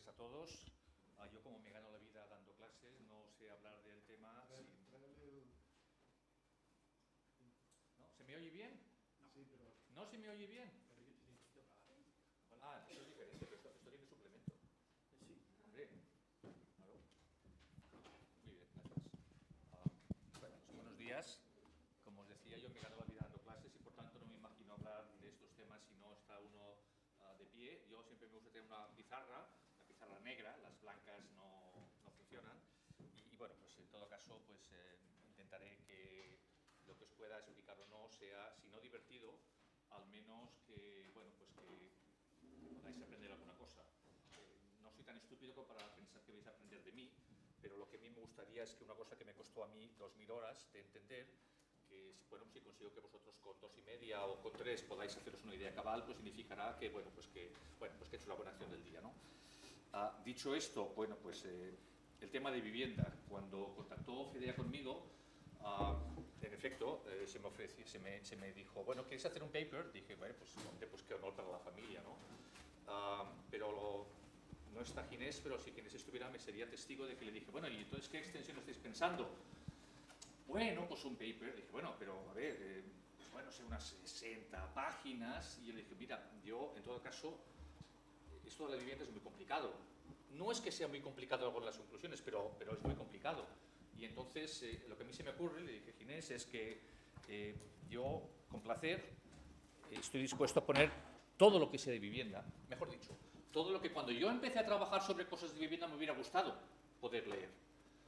tardes a todos. Yo, como me gano la vida dando clases, no sé hablar del tema sin... ¿No? ¿Se me oye bien? Sí, pero... ¿No se me oye bien? Ah, esto es diferente, pero esto tiene suplemento. Sí. Hombre, claro. Muy bien, gracias. Bueno, pues buenos días. Como os decía, yo me gano la vida dando clases y por tanto no me imagino hablar de estos temas si no está uno de pie. Yo siempre me gusta tener una pizarra negra, las blancas no funcionan. Y bueno, pues en todo caso, pues intentaré que lo que os pueda explicar o no sea, si no divertido, al menos que, bueno, pues que podáis aprender alguna cosa. No soy tan estúpido como para pensar que vais a aprender de mí, pero lo que a mí me gustaría es que una cosa que me costó a mí 2000 horas de entender, que bueno, si consigo que vosotros con 2,5 o con 3 podáis haceros una idea cabal, pues significará que, bueno, pues que he hecho la buena acción del día, ¿no? Dicho esto, bueno, pues el tema de vivienda, cuando contactó Fedea conmigo, en efecto, se me dijo, bueno, ¿quieres hacer un paper? Dije, bueno, pues, hombre, pues qué honor para la familia, ¿no? Pero no está Ginés, pero si Ginés estuviera me sería testigo de que le dije, bueno, ¿y entonces qué extensión estáis pensando? Bueno, pues un paper. Dije, bueno, pero a ver, pues bueno, sé unas 60 páginas. Y yo le dije, mira, yo en todo caso, esto de la vivienda es muy complicado. No es que sea muy complicado algo en las conclusiones, pero es muy complicado. Y entonces, lo que a mí se me ocurre, le dije a Ginés, es que yo, con placer, estoy dispuesto a poner todo lo que sé de vivienda, mejor dicho, todo lo que cuando yo empecé a trabajar sobre cosas de vivienda me hubiera gustado poder leer.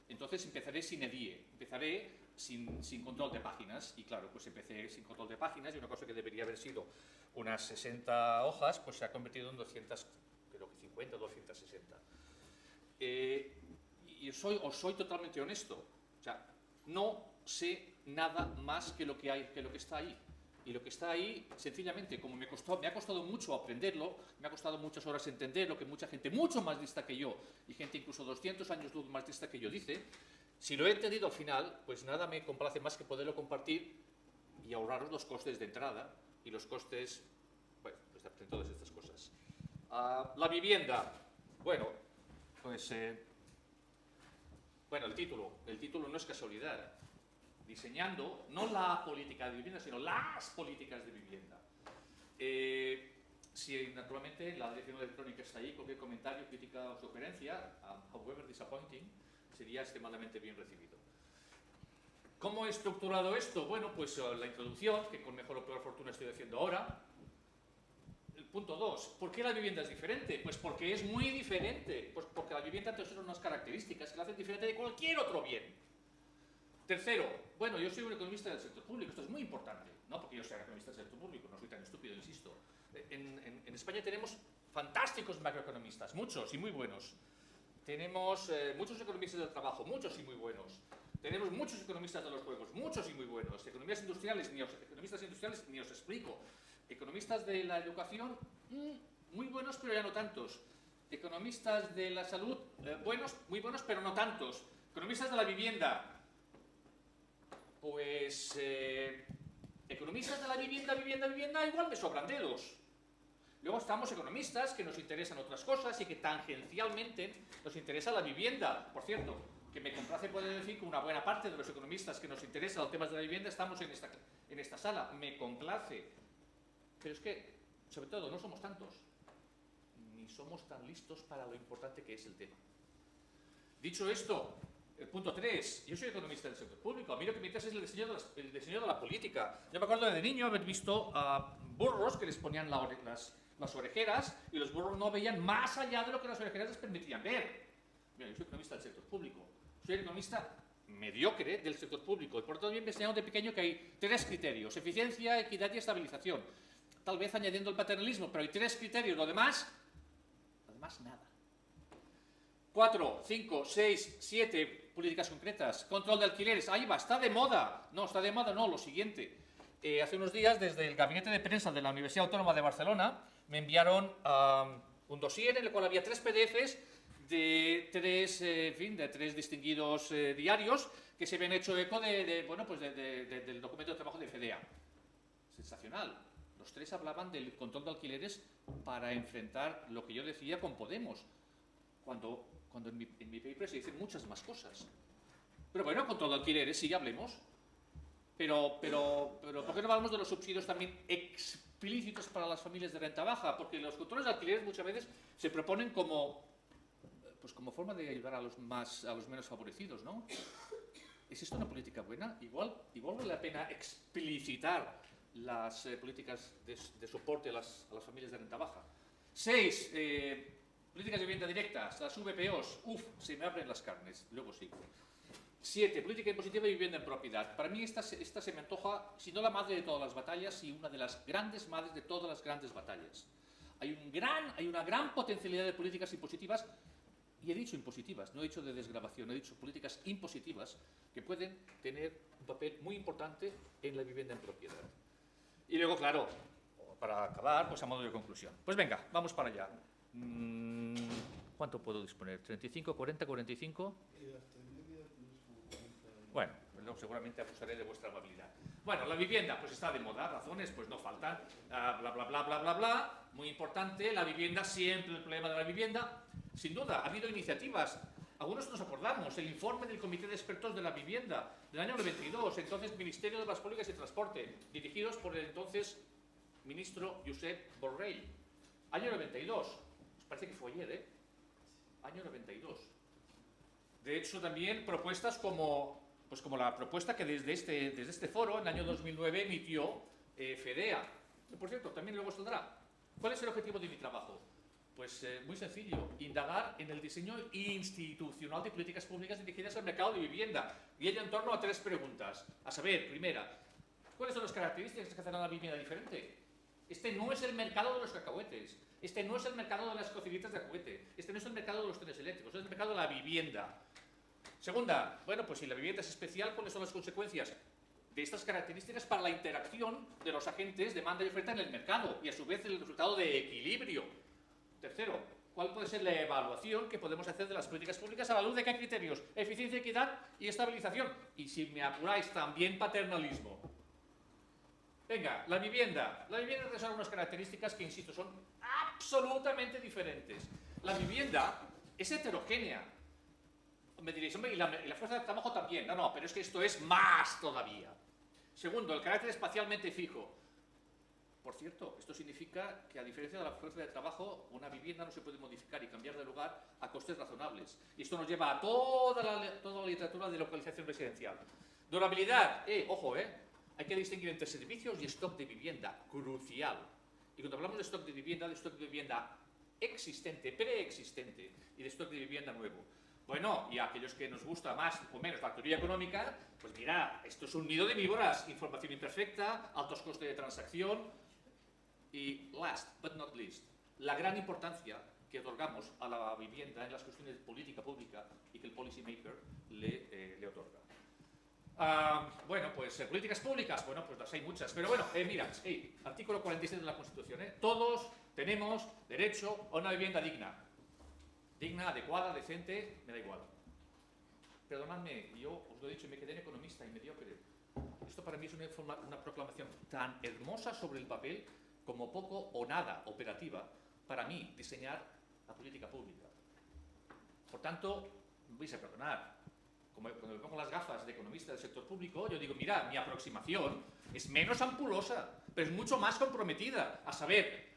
Entonces empezaré sin EDIE, empezaré sin control de páginas, y claro, pues empecé sin control de páginas, y una cosa que debería haber sido unas 60 hojas, pues se ha convertido en 200, creo que 50 o 260. Y os soy totalmente honesto, o sea, no sé nada más que lo que hay, que lo que está ahí. Y lo que está ahí, sencillamente, como me ha costado mucho aprenderlo, me ha costado muchas horas entenderlo, que mucha gente mucho más lista que yo, y gente incluso 200 años luz más lista que yo dice, si lo he entendido al final, pues nada me complace más que poderlo compartir y ahorraros los costes de entrada y los costes, bueno, pues de aprender todas estas cosas. La vivienda, bueno, pues, bueno, el título no es casualidad. Diseñando, no la política de vivienda, sino las políticas de vivienda. Si naturalmente la dirección electrónica está ahí, cualquier comentario, crítica o sugerencia, however disappointing, sería extremadamente bien recibido. ¿Cómo he estructurado esto? Bueno, pues la introducción, que con mejor o peor fortuna estoy haciendo ahora. El punto 2, ¿por qué la vivienda es diferente? Pues porque es muy diferente, pues porque la vivienda tiene unas características que la hacen diferente de cualquier otro bien. Tercero, bueno, yo soy un economista del sector público, esto es muy importante, no porque yo sea economista del sector público, no soy tan estúpido, insisto. En España tenemos fantásticos macroeconomistas, muchos y muy buenos. Tenemos muchos economistas del trabajo, muchos y muy buenos. Tenemos muchos economistas de los juegos, muchos y muy buenos. Economistas industriales, ni os explico. Economistas de la educación, muy buenos, pero ya no tantos. Economistas de la salud, muy buenos, pero no tantos. Economistas de la vivienda, pues economistas de la vivienda, igual me sobran dedos. Luego estamos economistas que nos interesan otras cosas y que tangencialmente nos interesa la vivienda. Por cierto, que me complace poder decir que una buena parte de los economistas que nos interesan los temas de la vivienda estamos en esta sala. Me complace. Pero es que, sobre todo, no somos tantos, ni somos tan listos para lo importante que es el tema. Dicho esto, el punto 3, yo soy economista del sector público, a mí lo que me interesa es el diseño de la política. Yo me acuerdo de niño haber visto a burros que les ponían las orejeras y los burros no veían más allá de lo que las orejeras les permitían ver. Mira, yo soy economista del sector público, soy economista mediocre del sector público y por tanto me enseñaron de pequeño que hay 3 criterios, eficiencia, equidad y estabilización. Tal vez añadiendo el paternalismo, pero hay 3 criterios, lo demás nada. 4, 5, 6, 7 políticas concretas. Control de alquileres. Ahí va, está de moda. No, está de moda, no, lo siguiente. Hace unos días, desde el gabinete de prensa de la Universidad Autónoma de Barcelona, me enviaron un dossier en el cual había 3 PDFs de 3 distinguidos diarios que se habían hecho eco del documento de trabajo de Fedea. Sensacional. Los 3 hablaban del control de alquileres para enfrentar lo que yo decía con Podemos. cuando en mi paper se dicen muchas más cosas. Pero bueno, con todo alquileres sí hablemos. Pero ¿por qué no hablamos de los subsidios también explícitos para las familias de renta baja? Porque los controles de alquileres muchas veces se proponen como forma de ayudar a los menos favorecidos, ¿no? ¿Es esto una política buena? Igual vale la pena explicitar las políticas de soporte a las familias de renta baja. 6. Políticas de vivienda directas, las VPOs. Se me abren las carnes, luego sí. 7. Política impositiva y vivienda en propiedad. Para mí esta se me antoja, si no la madre de todas las batallas, sí una de las grandes madres de todas las grandes batallas. Hay una gran potencialidad de políticas impositivas, y he dicho impositivas, no he dicho de desgravación, he dicho políticas impositivas que pueden tener un papel muy importante en la vivienda en propiedad. Y luego, claro, para acabar, pues a modo de conclusión. Pues venga, vamos para allá. ¿Cuánto puedo disponer? ¿35, 40, 45? Bueno, seguramente abusaré de vuestra amabilidad. Bueno, la vivienda, pues está de moda, razones, pues no faltan, bla, bla, bla, bla, bla, bla, muy importante, la vivienda, siempre el problema de la vivienda. Sin duda, ha habido iniciativas, algunos nos acordamos, el informe del Comité de Expertos de la Vivienda del año 92, entonces Ministerio de Obras Públicas y Transporte, dirigidos por el entonces ministro Josep Borrell. Año 92, os parece que fue ayer, ¿eh? Año 92. De hecho, también propuestas como la propuesta que desde este foro, en el año 2009, emitió FEDEA. Por cierto, también luego saldrá. ¿Cuál es el objetivo de mi trabajo? Pues muy sencillo, indagar en el diseño institucional de políticas públicas dirigidas al mercado de vivienda. Y ello en torno a 3 preguntas. A saber, primera, ¿cuáles son las características que hacen a la vivienda diferente? Este no es el mercado de los cacahuetes. Este no es el mercado de las cocinitas de juguete. Este no es el mercado de los trenes eléctricos. Es el mercado de la vivienda. Segunda, bueno, pues si la vivienda es especial, ¿cuáles son las consecuencias de estas características para la interacción de los agentes demanda y oferta en el mercado y a su vez el resultado de equilibrio? Tercero, ¿cuál puede ser la evaluación que podemos hacer de las políticas públicas a la luz de qué criterios? Eficiencia, equidad y estabilización. Y si me apuráis, también paternalismo. Venga, la vivienda. La vivienda tiene unas características que, insisto, son absolutamente diferentes. La vivienda es heterogénea. Me diréis, hombre, y la fuerza de trabajo también. No, pero es que esto es más todavía. Segundo, el carácter espacialmente fijo. Por cierto, esto significa que, a diferencia de la fuerza de trabajo, una vivienda no se puede modificar y cambiar de lugar a costes razonables. Y esto nos lleva a toda la literatura de localización residencial. Durabilidad. Ojo, hay que distinguir entre servicios y stock de vivienda. Crucial. Y cuando hablamos de stock de vivienda existente, preexistente, y de stock de vivienda nuevo. Bueno, y a aquellos que nos gusta más o menos la teoría económica, pues mira, esto es un nido de víboras. Información imperfecta, altos costes de transacción. Y last but not least, la gran importancia que otorgamos a la vivienda en las cuestiones de política pública y que el policy maker le otorga. Bueno, pues políticas públicas, bueno, pues las hay muchas, pero bueno, mira, artículo 46 de la Constitución, todos tenemos derecho a una vivienda digna. Digna, adecuada, decente, me da igual. Perdonadme, yo os lo he dicho, me quedé en economista y mediocre. Esto para mí es una proclamación tan hermosa sobre el papel como poco o nada operativa para mí diseñar la política pública. Por tanto, me vais a perdonar. Cuando me pongo las gafas de economista del sector público, yo digo, mira, mi aproximación es menos ampulosa, pero es mucho más comprometida. A saber,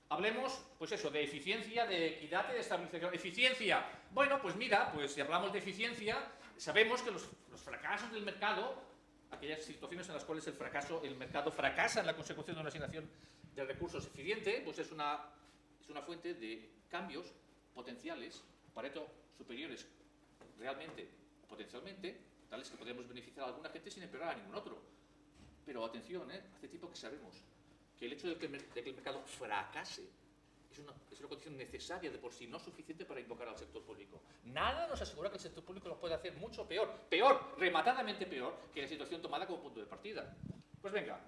hablemos, pues eso, de eficiencia, de equidad y de estabilización. Eficiencia. Bueno, pues mira, pues si hablamos de eficiencia, sabemos que los fracasos del mercado, aquellas situaciones en las cuales el mercado fracasa en la consecución de una asignación de recursos eficiente, pues es una fuente de cambios potenciales, Pareto superiores realmente o potencialmente, tales que podemos beneficiar a alguna gente sin empeorar a ningún otro. Pero atención, hace tiempo que sabemos que el hecho de que el mercado fracase es una condición necesaria de por sí, no suficiente para invocar al sector público. Nada nos asegura que el sector público lo puede hacer mucho peor, rematadamente peor, que la situación tomada como punto de partida. Pues venga,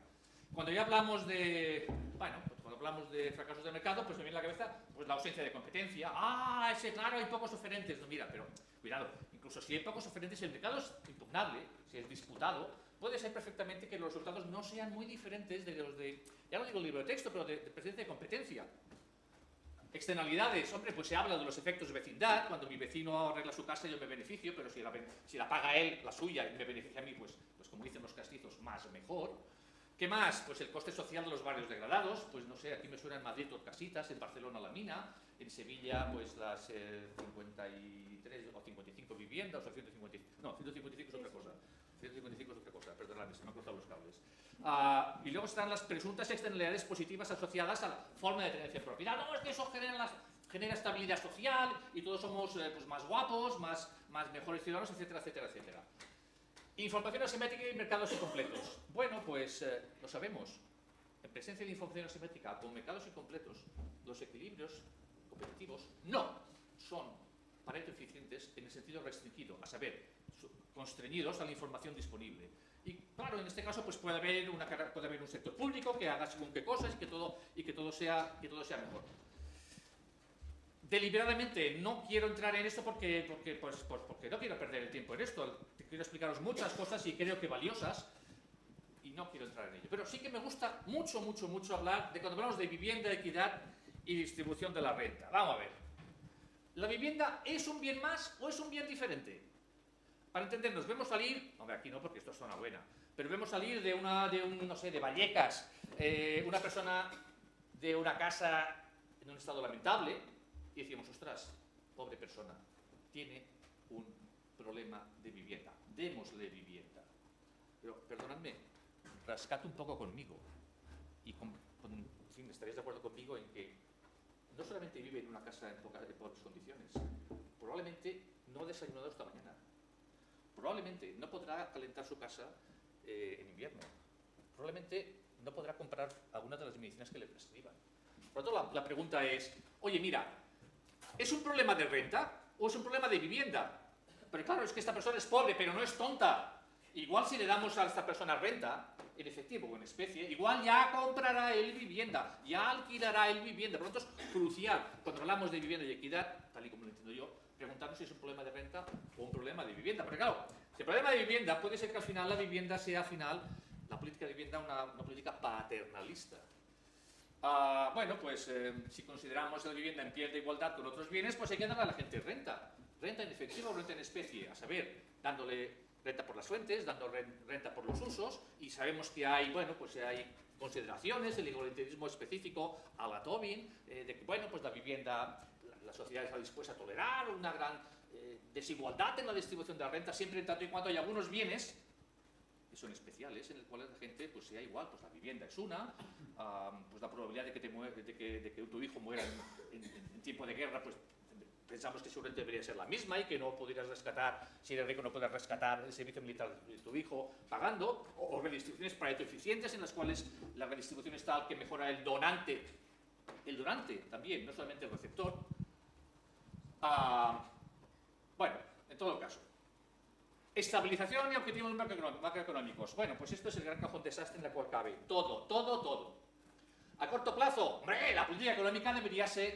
cuando ya hablamos de, cuando hablamos de fracasos del mercado, pues me viene a la cabeza pues la ausencia de competencia. Claro, hay pocos oferentes. No, mira, pero cuidado, incluso si hay pocos oferentes, el mercado es impugnable, si es disputado, puede ser perfectamente que los resultados no sean muy diferentes de los de, ya no digo el libro de texto, pero de presencia de competencia. Externalidades, hombre, pues se habla de los efectos de vecindad. Cuando mi vecino arregla su casa yo me beneficio, pero si la paga él, la suya, y me beneficia a mí, pues como dicen los castizos, más mejor. ¿Qué más? Pues el coste social de los barrios degradados. Pues no sé, aquí me suena en Madrid Torcasitas, en Barcelona La Mina, en Sevilla pues las 53 o 55 viviendas, o 155, no, 155 es otra cosa. 155 es otra cosa, perdonadme, se me han cruzado los cables. Y luego están las presuntas externalidades positivas asociadas a la forma de tenencia de propiedad. No, es que eso genera estabilidad social y todos somos pues, más guapos, más mejores ciudadanos, etcétera, etcétera, etcétera. Información asimétrica y mercados incompletos. Bueno, pues lo sabemos. En presencia de información asimétrica con mercados incompletos, los equilibrios competitivos no son Pareto eficientes en el sentido restringido, a saber, constreñidos a la información disponible. Y claro, en este caso pues puede haber un sector público que haga según qué cosas y que todo sea mejor. Deliberadamente no quiero entrar en esto porque no quiero perder el tiempo en esto. Quiero explicaros muchas cosas y creo que valiosas y no quiero entrar en ello. Pero sí que me gusta mucho hablar de cuando hablamos de vivienda, equidad y distribución de la renta. Vamos a ver. ¿La vivienda es un bien más o es un bien diferente? Para entendernos, vemos salir, hombre, aquí no porque esto es zona buena, pero vemos salir de Vallecas, una persona de una casa en un estado lamentable y decimos, ostras, pobre persona, tiene un problema de vivienda, démosle vivienda. Pero, perdonadme, rascad un poco conmigo y en fin, estaréis de acuerdo conmigo en que no solamente vive en una casa en pobres condiciones, probablemente no ha desayunado esta mañana. Probablemente no podrá calentar su casa en invierno. Probablemente no podrá comprar algunas de las medicinas que le prescriban. Por lo tanto, la pregunta es, oye, mira, ¿es un problema de renta o es un problema de vivienda? Pero claro, es que esta persona es pobre, pero no es tonta. Igual si le damos a esta persona renta, en efectivo o en especie, igual ya comprará él vivienda, ya alquilará él vivienda. Por lo tanto, es crucial, cuando hablamos de vivienda y equidad, tal y como lo entiendo yo, preguntarnos si es un problema de renta o un problema de vivienda. Porque claro, si el problema de vivienda puede ser que al final la vivienda sea la política de vivienda una política paternalista. Bueno, pues si consideramos la vivienda en pie de igualdad con otros bienes, pues hay que darle a la gente renta. Renta en efectivo o renta en especie. A saber, dándole renta por las fuentes, dando renta por los usos, y sabemos que hay, bueno, pues hay consideraciones, el igualitarismo específico a la Tobin, de que, bueno, pues la vivienda, la sociedad está dispuesta a tolerar una gran desigualdad en la distribución de la renta, siempre en tanto y cuando hay algunos bienes que son especiales, en el cual la gente pues sea igual. Pues la vivienda es una, pues la probabilidad de que tu hijo muera en tiempo de guerra, pues pensamos que seguramente debería ser la misma y que no podrías rescatar, si eres rico no podrás rescatar el servicio militar de tu hijo pagando, o redistribuciones Pareto eficientes en las cuales la redistribución es tal que mejora el donante también, no solamente el receptor. Bueno, en todo caso, estabilización y objetivos macroeconómicos. Bueno, pues esto es el gran cajón desastre en el cual cabe todo. A corto plazo, hombre, la política económica debería ser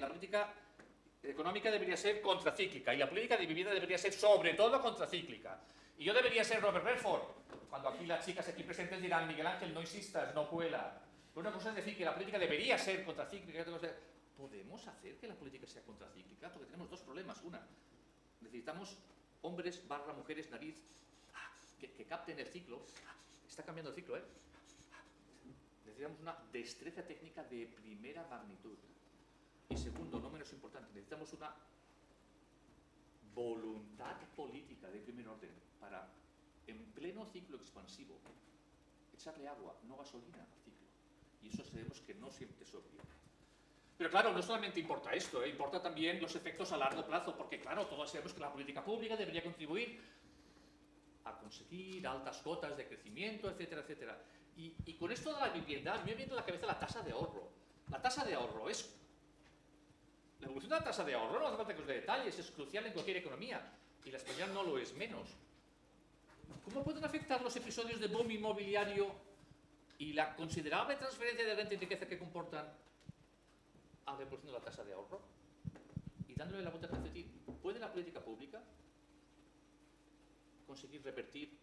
contracíclica y la política de vivienda debería ser sobre todo contracíclica. Y yo debería ser Robert Redford, cuando aquí las chicas aquí presentes dirán, Miguel Ángel, no insistas, no cuela. Pero una cosa es decir que la política debería ser contracíclica. ¿Podemos hacer que la política sea contracíclica? Porque tenemos dos problemas. Una, necesitamos hombres / mujeres nariz que capten el ciclo. Está cambiando el ciclo, ¿eh? Necesitamos una destreza técnica de primera magnitud. Y segundo, no menos importante, necesitamos una voluntad política de primer orden para, en pleno ciclo expansivo, echarle agua, no gasolina al ciclo. Y eso sabemos que no siempre es obvio. Pero claro, no solamente importa esto, importa también los efectos a largo plazo, porque claro, todos sabemos que la política pública debería contribuir a conseguir altas cotas de crecimiento, etcétera, etcétera. Y con esto de la vivienda, a mí me viene a la cabeza la tasa de ahorro. La tasa de ahorro es... La evolución de la tasa de ahorro, no hace falta que os dé detalles, es crucial en cualquier economía, y la española no lo es menos. ¿Cómo pueden afectar los episodios de boom inmobiliario y la considerable transferencia de renta y riqueza que comportan a la evolución de la tasa de ahorro? Y dándole la vuelta al calcetín, ¿puede la política pública conseguir revertir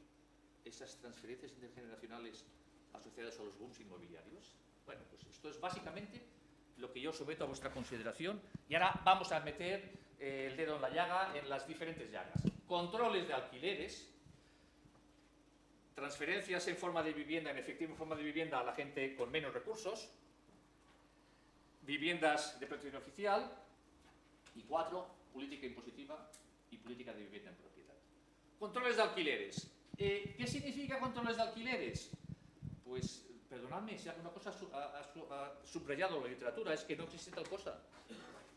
esas transferencias intergeneracionales asociadas a los booms inmobiliarios? Bueno, pues esto es básicamente lo que yo someto a vuestra consideración. Y ahora vamos a meter el dedo en la llaga, en las diferentes llagas. Controles de alquileres, transferencias en forma de vivienda, en efectivo en forma de vivienda a la gente con menos recursos, viviendas de protección oficial, y 4, política impositiva y política de vivienda en propiedad. Controles de alquileres. ¿Qué significa controles de alquileres? Pues, perdonadme, si alguna cosa ha subrayado la literatura, es que no existe tal cosa.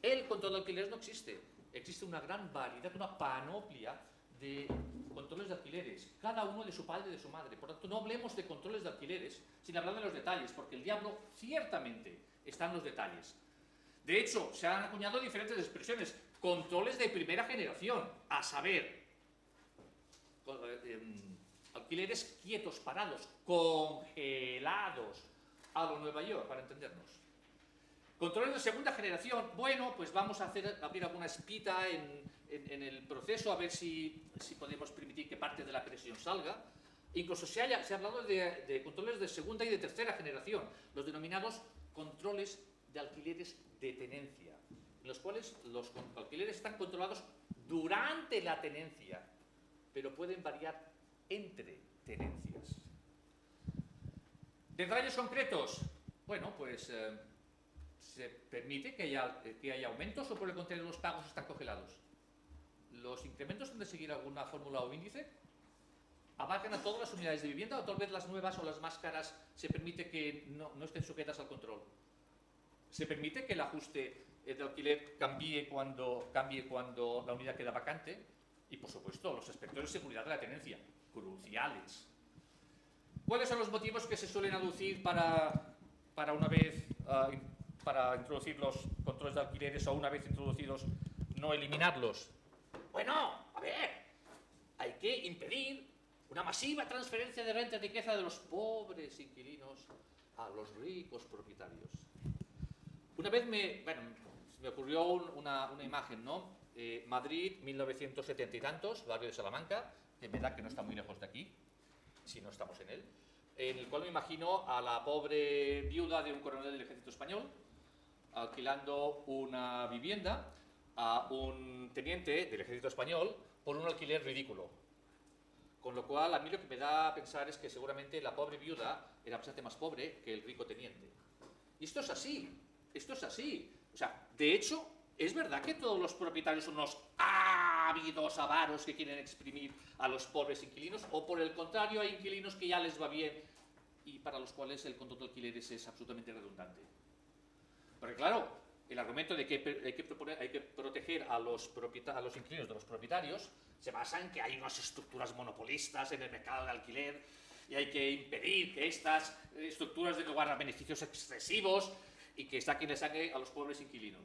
El control de alquileres no existe. Existe una gran variedad, una panoplia de controles de alquileres, cada uno de su padre y de su madre. Por tanto, no hablemos de controles de alquileres sin hablar de los detalles, porque el diablo ciertamente está en los detalles. De hecho, se han acuñado diferentes expresiones. Controles de primera generación, a saber, alquileres quietos, parados, congelados, a lo Nueva York, para entendernos. Controles de segunda generación, bueno, pues vamos a abrir alguna espita en el proceso, a ver si podemos permitir que parte de la presión salga. Incluso se ha hablado de controles de segunda y de tercera generación, los denominados controles de alquileres de tenencia, en los cuales los alquileres están controlados durante la tenencia, pero pueden variar entre tenencias. Detalles concretos. Bueno, pues se permite que haya aumentos o por el contrario los pagos están congelados. ¿Los incrementos han de seguir alguna fórmula o índice? ¿Abarcan a todas las unidades de vivienda o tal vez las nuevas o las más caras se permite que no estén sujetas al control? ¿Se permite que el ajuste de alquiler cambie cuando la unidad queda vacante? Y, por supuesto, los aspectos de seguridad de la tenencia, cruciales. ¿Cuáles son los motivos que se suelen aducir para introducir los controles de alquileres o una vez introducidos no eliminarlos? Bueno, a ver, hay que impedir una masiva transferencia de renta y riqueza de los pobres inquilinos a los ricos propietarios. Una vez me ocurrió una imagen, ¿no? Madrid, 1970 y tantos, barrio de Salamanca, que me da que no está muy lejos de aquí, si no estamos en él, en el cual me imagino a la pobre viuda de un coronel del ejército español alquilando una vivienda a un teniente del ejército español por un alquiler ridículo. Con lo cual, a mí lo que me da a pensar es que seguramente la pobre viuda era bastante más pobre que el rico teniente. Y esto es así. Esto es así. O sea, de hecho, es verdad que todos los propietarios son unos ávidos avaros que quieren exprimir a los pobres inquilinos, o por el contrario, hay inquilinos que ya les va bien y para los cuales el control de alquileres es absolutamente redundante. Porque claro, el argumento de que hay que proteger a los inquilinos de los propietarios se basa en que hay unas estructuras monopolistas en el mercado de alquiler y hay que impedir que estas estructuras den lugar a beneficios excesivos y que saquen de sangre a los pobres inquilinos.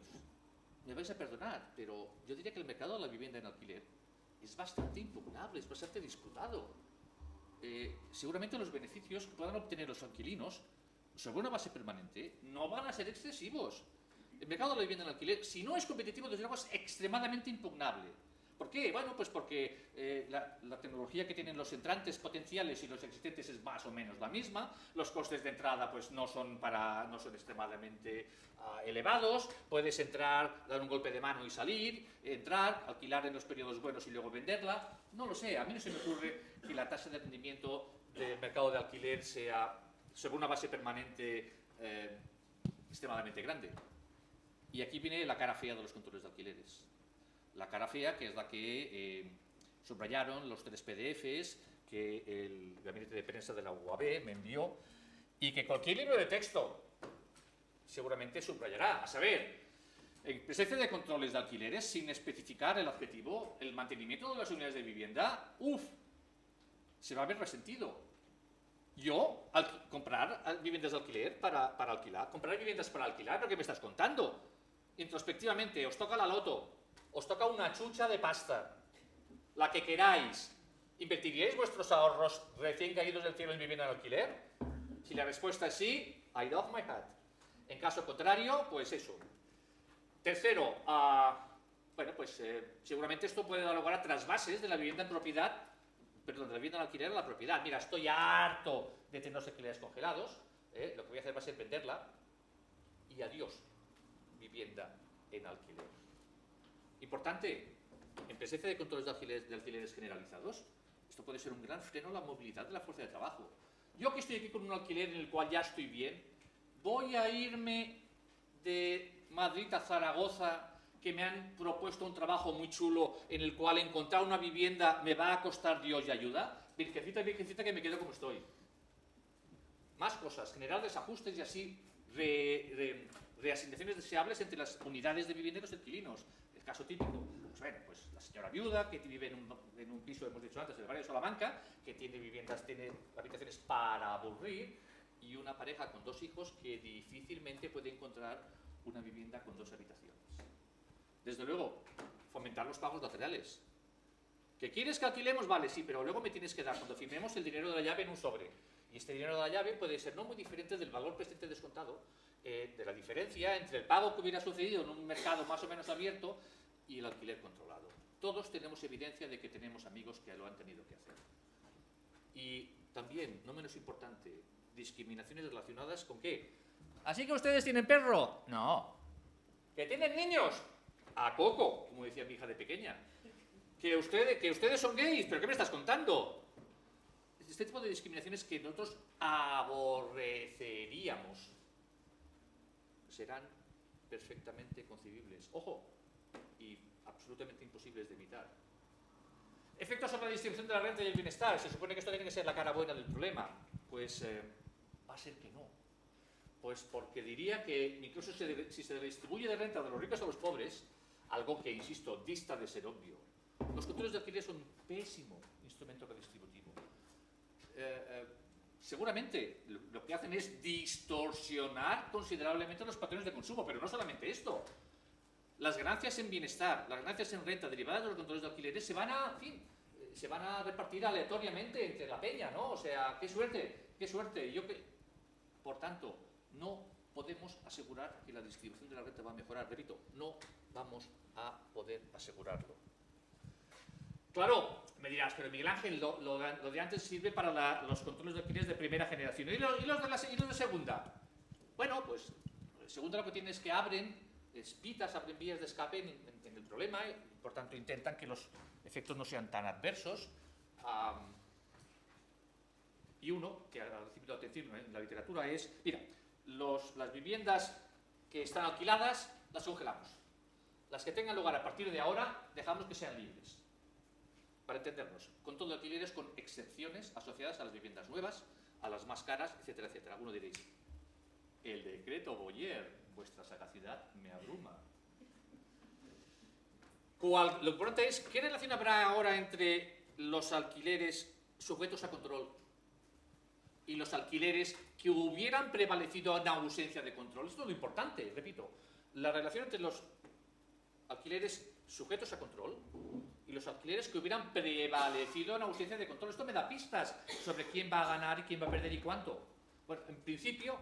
Me vais a perdonar, pero yo diría que el mercado de la vivienda en alquiler es bastante impugnable, es bastante disputado. Seguramente los beneficios que puedan obtener los inquilinos sobre una base permanente no van a ser excesivos. El mercado de la vivienda en alquiler, si no es competitivo, desde luego es extremadamente impugnable. ¿Por qué? Bueno, pues porque la tecnología que tienen los entrantes potenciales y los existentes es más o menos la misma, los costes de entrada pues no son extremadamente elevados, puedes entrar, dar un golpe de mano y salir, entrar, alquilar en los periodos buenos y luego venderla. No lo sé, a mí no se me ocurre que la tasa de rendimiento del mercado de alquiler sea sobre una base permanente extremadamente grande. Y aquí viene la cara fea de los controles de alquileres. La cara fea, que es la que subrayaron los 3 PDFs que el gabinete de prensa de la UAB me envió y que cualquier libro de texto seguramente subrayará. A saber, en presencia de controles de alquileres sin especificar el objetivo, el mantenimiento de las unidades de vivienda, se va a ver resentido. Yo, al comprar viviendas de alquiler para alquilar, comprar viviendas para alquilar, ¿pero qué me estás contando? Introspectivamente, os toca la loto, os toca una chucha de pasta, la que queráis. ¿Invertiríais vuestros ahorros recién caídos del cielo en vivienda en alquiler? Si la respuesta es sí, I doff my hat. En caso contrario, pues eso. Tercero, seguramente esto puede dar lugar a trasvases de la vivienda en propiedad, perdón, de la vivienda en alquiler a la propiedad. Mira, estoy harto de tener los alquileres congelados, lo que voy a hacer va a ser venderla y adiós. vivienda en alquiler. Importante, en presencia de controles de alquileres generalizados, esto puede ser un gran freno a la movilidad de la fuerza de trabajo. Yo que estoy aquí con un alquiler en el cual ya estoy bien, voy a irme de Madrid a Zaragoza, que me han propuesto un trabajo muy chulo en el cual encontrar una vivienda me va a costar Dios y ayuda. Virgencita, virgencita, que me quedo como estoy. Más cosas, generar desajustes y así reasignaciones deseables entre las unidades de vivienda y los inquilinos. El caso típico, pues bueno, pues la señora viuda que vive en un piso, hemos dicho antes, del barrio de Salamanca, que tiene habitaciones para aburrir, y una pareja con 2 hijos que difícilmente puede encontrar una vivienda con 2 habitaciones. Desde luego, fomentar los pagos laterales. ¿Que quieres que alquilemos? Vale, sí, pero luego me tienes que dar, cuando firmemos, el dinero de la llave en un sobre. Y este dinero de la llave puede ser no muy diferente del valor presente descontado, de la diferencia entre el pago que hubiera sucedido en un mercado más o menos abierto y el alquiler controlado. Todos tenemos evidencia de que tenemos amigos que lo han tenido que hacer. Y también, no menos importante, discriminaciones relacionadas con ¿qué? ¿Así que ustedes tienen perro? No. ¿Que tienen niños? A coco, como decía mi hija de pequeña. ¿Que ustedes son gays? ¿Pero qué me estás contando? Este tipo de discriminaciones que nosotros aborreceríamos serán perfectamente concebibles. Ojo, y absolutamente imposibles de evitar. Efectos sobre la distribución de la renta y el bienestar. Se supone que esto tiene que ser la cara buena del problema. Pues va a ser que no. Pues porque diría que incluso si se redistribuye de renta de los ricos a los pobres, algo que, insisto, dista de ser obvio, los controles de alquiler son un pésimo instrumento redistributivo. Seguramente lo que hacen es distorsionar considerablemente los patrones de consumo, pero no solamente esto. Las ganancias en bienestar, las ganancias en renta derivadas de los controles de alquileres se van a repartir aleatoriamente entre la peña, ¿no? O sea, qué suerte, qué suerte. Por tanto, no podemos asegurar que la distribución de la renta va a mejorar. Repito, no vamos a poder asegurarlo. Claro, me dirás, pero Miguel Ángel, lo de antes sirve para los controles de alquileres de primera generación. ¿Y los de segunda? Bueno, pues segunda lo que tiene es que abren vías de escape en el problema y por tanto intentan que los efectos no sean tan adversos. Y uno, que ha recibido atención en la literatura, es, mira, las viviendas que están alquiladas las congelamos. Las que tengan lugar a partir de ahora dejamos que sean libres. Para entendernos, control de alquileres con excepciones asociadas a las viviendas nuevas, a las más caras, etcétera, etcétera. Alguno diréis, el decreto Boyer, vuestra sagacidad me abruma. Lo importante es, ¿qué relación habrá ahora entre los alquileres sujetos a control y los alquileres que hubieran prevalecido en ausencia de control? Esto es lo importante, repito. La relación entre los alquileres sujetos a control y los alquileres que hubieran prevalecido en ausencia de control. Esto me da pistas sobre quién va a ganar y quién va a perder y cuánto. Bueno, en principio,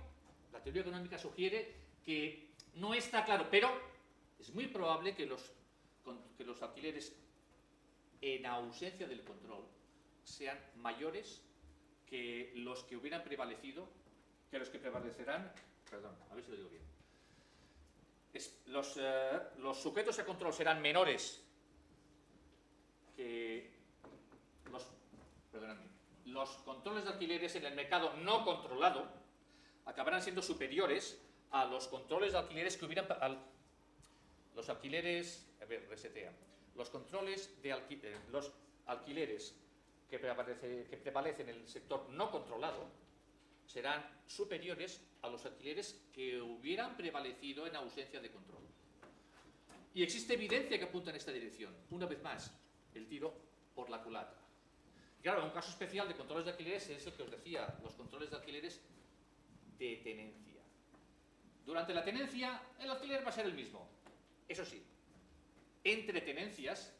la teoría económica sugiere que no está claro, pero es muy probable que los alquileres en ausencia del control sean mayores que los que hubieran prevalecido, que los que prevalecerán, perdón, a ver si lo digo bien. Los sujetos a control serán menores que los controles de alquileres en el mercado no controlado acabarán siendo superiores a los controles de alquileres que hubieran... los alquileres... A ver, resetea. Los alquileres que prevalecen en el sector no controlado serán superiores a los alquileres que hubieran prevalecido en ausencia de control. Y existe evidencia que apunta en esta dirección. Una vez más, el tiro por la culata. Claro, un caso especial de controles de alquileres es el que os decía, los controles de alquileres de tenencia. Durante la tenencia, el alquiler va a ser el mismo. Eso sí, entre tenencias,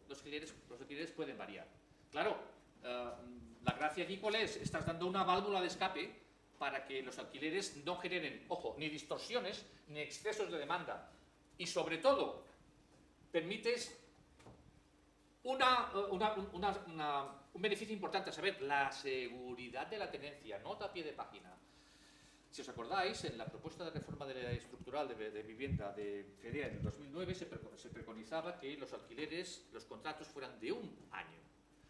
los alquileres pueden variar. Claro, la gracia aquí cuál es, estás dando una válvula de escape para que los alquileres no generen, ojo, ni distorsiones ni excesos de demanda. Y sobre todo, permites un beneficio importante, a saber, la seguridad de la tenencia, nota a pie de página. Si os acordáis, en la propuesta de reforma estructural de vivienda de FEDEA en el 2009 se preconizaba que los alquileres, los contratos fueran de un año.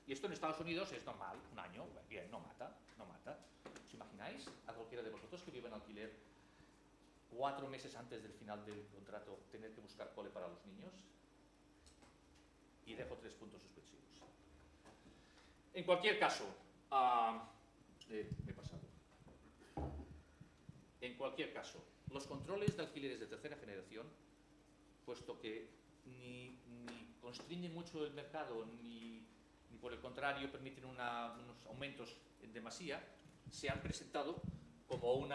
Y esto en Estados Unidos es normal, un año, bien, no mata, no mata. ¿Os imagináis a cualquiera de vosotros que vive en alquiler 4 meses antes del final del contrato tener que buscar cole para los niños? Y dejo 3 puntos suspensivos. En cualquier caso, me he pasado. En cualquier caso, los controles de alquileres de tercera generación, puesto que ni constriñen mucho el mercado, ni por el contrario permiten unos aumentos en demasía, se han presentado como un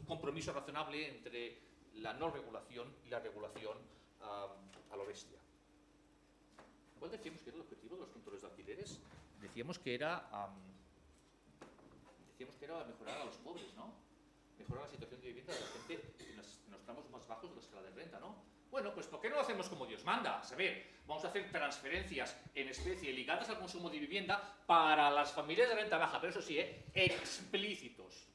compromiso razonable entre la no regulación y la regulación a lo bestia. ¿Cuál decíamos que era el objetivo de los controles de alquileres? Decíamos que era mejorar a los pobres, ¿no? Mejorar la situación de vivienda de la gente en los tramos más bajos de la escala de renta, ¿no? Bueno, pues ¿por qué no lo hacemos como Dios manda? A saber, vamos a hacer transferencias en especie ligadas al consumo de vivienda para las familias de renta baja, pero eso sí, explícitos.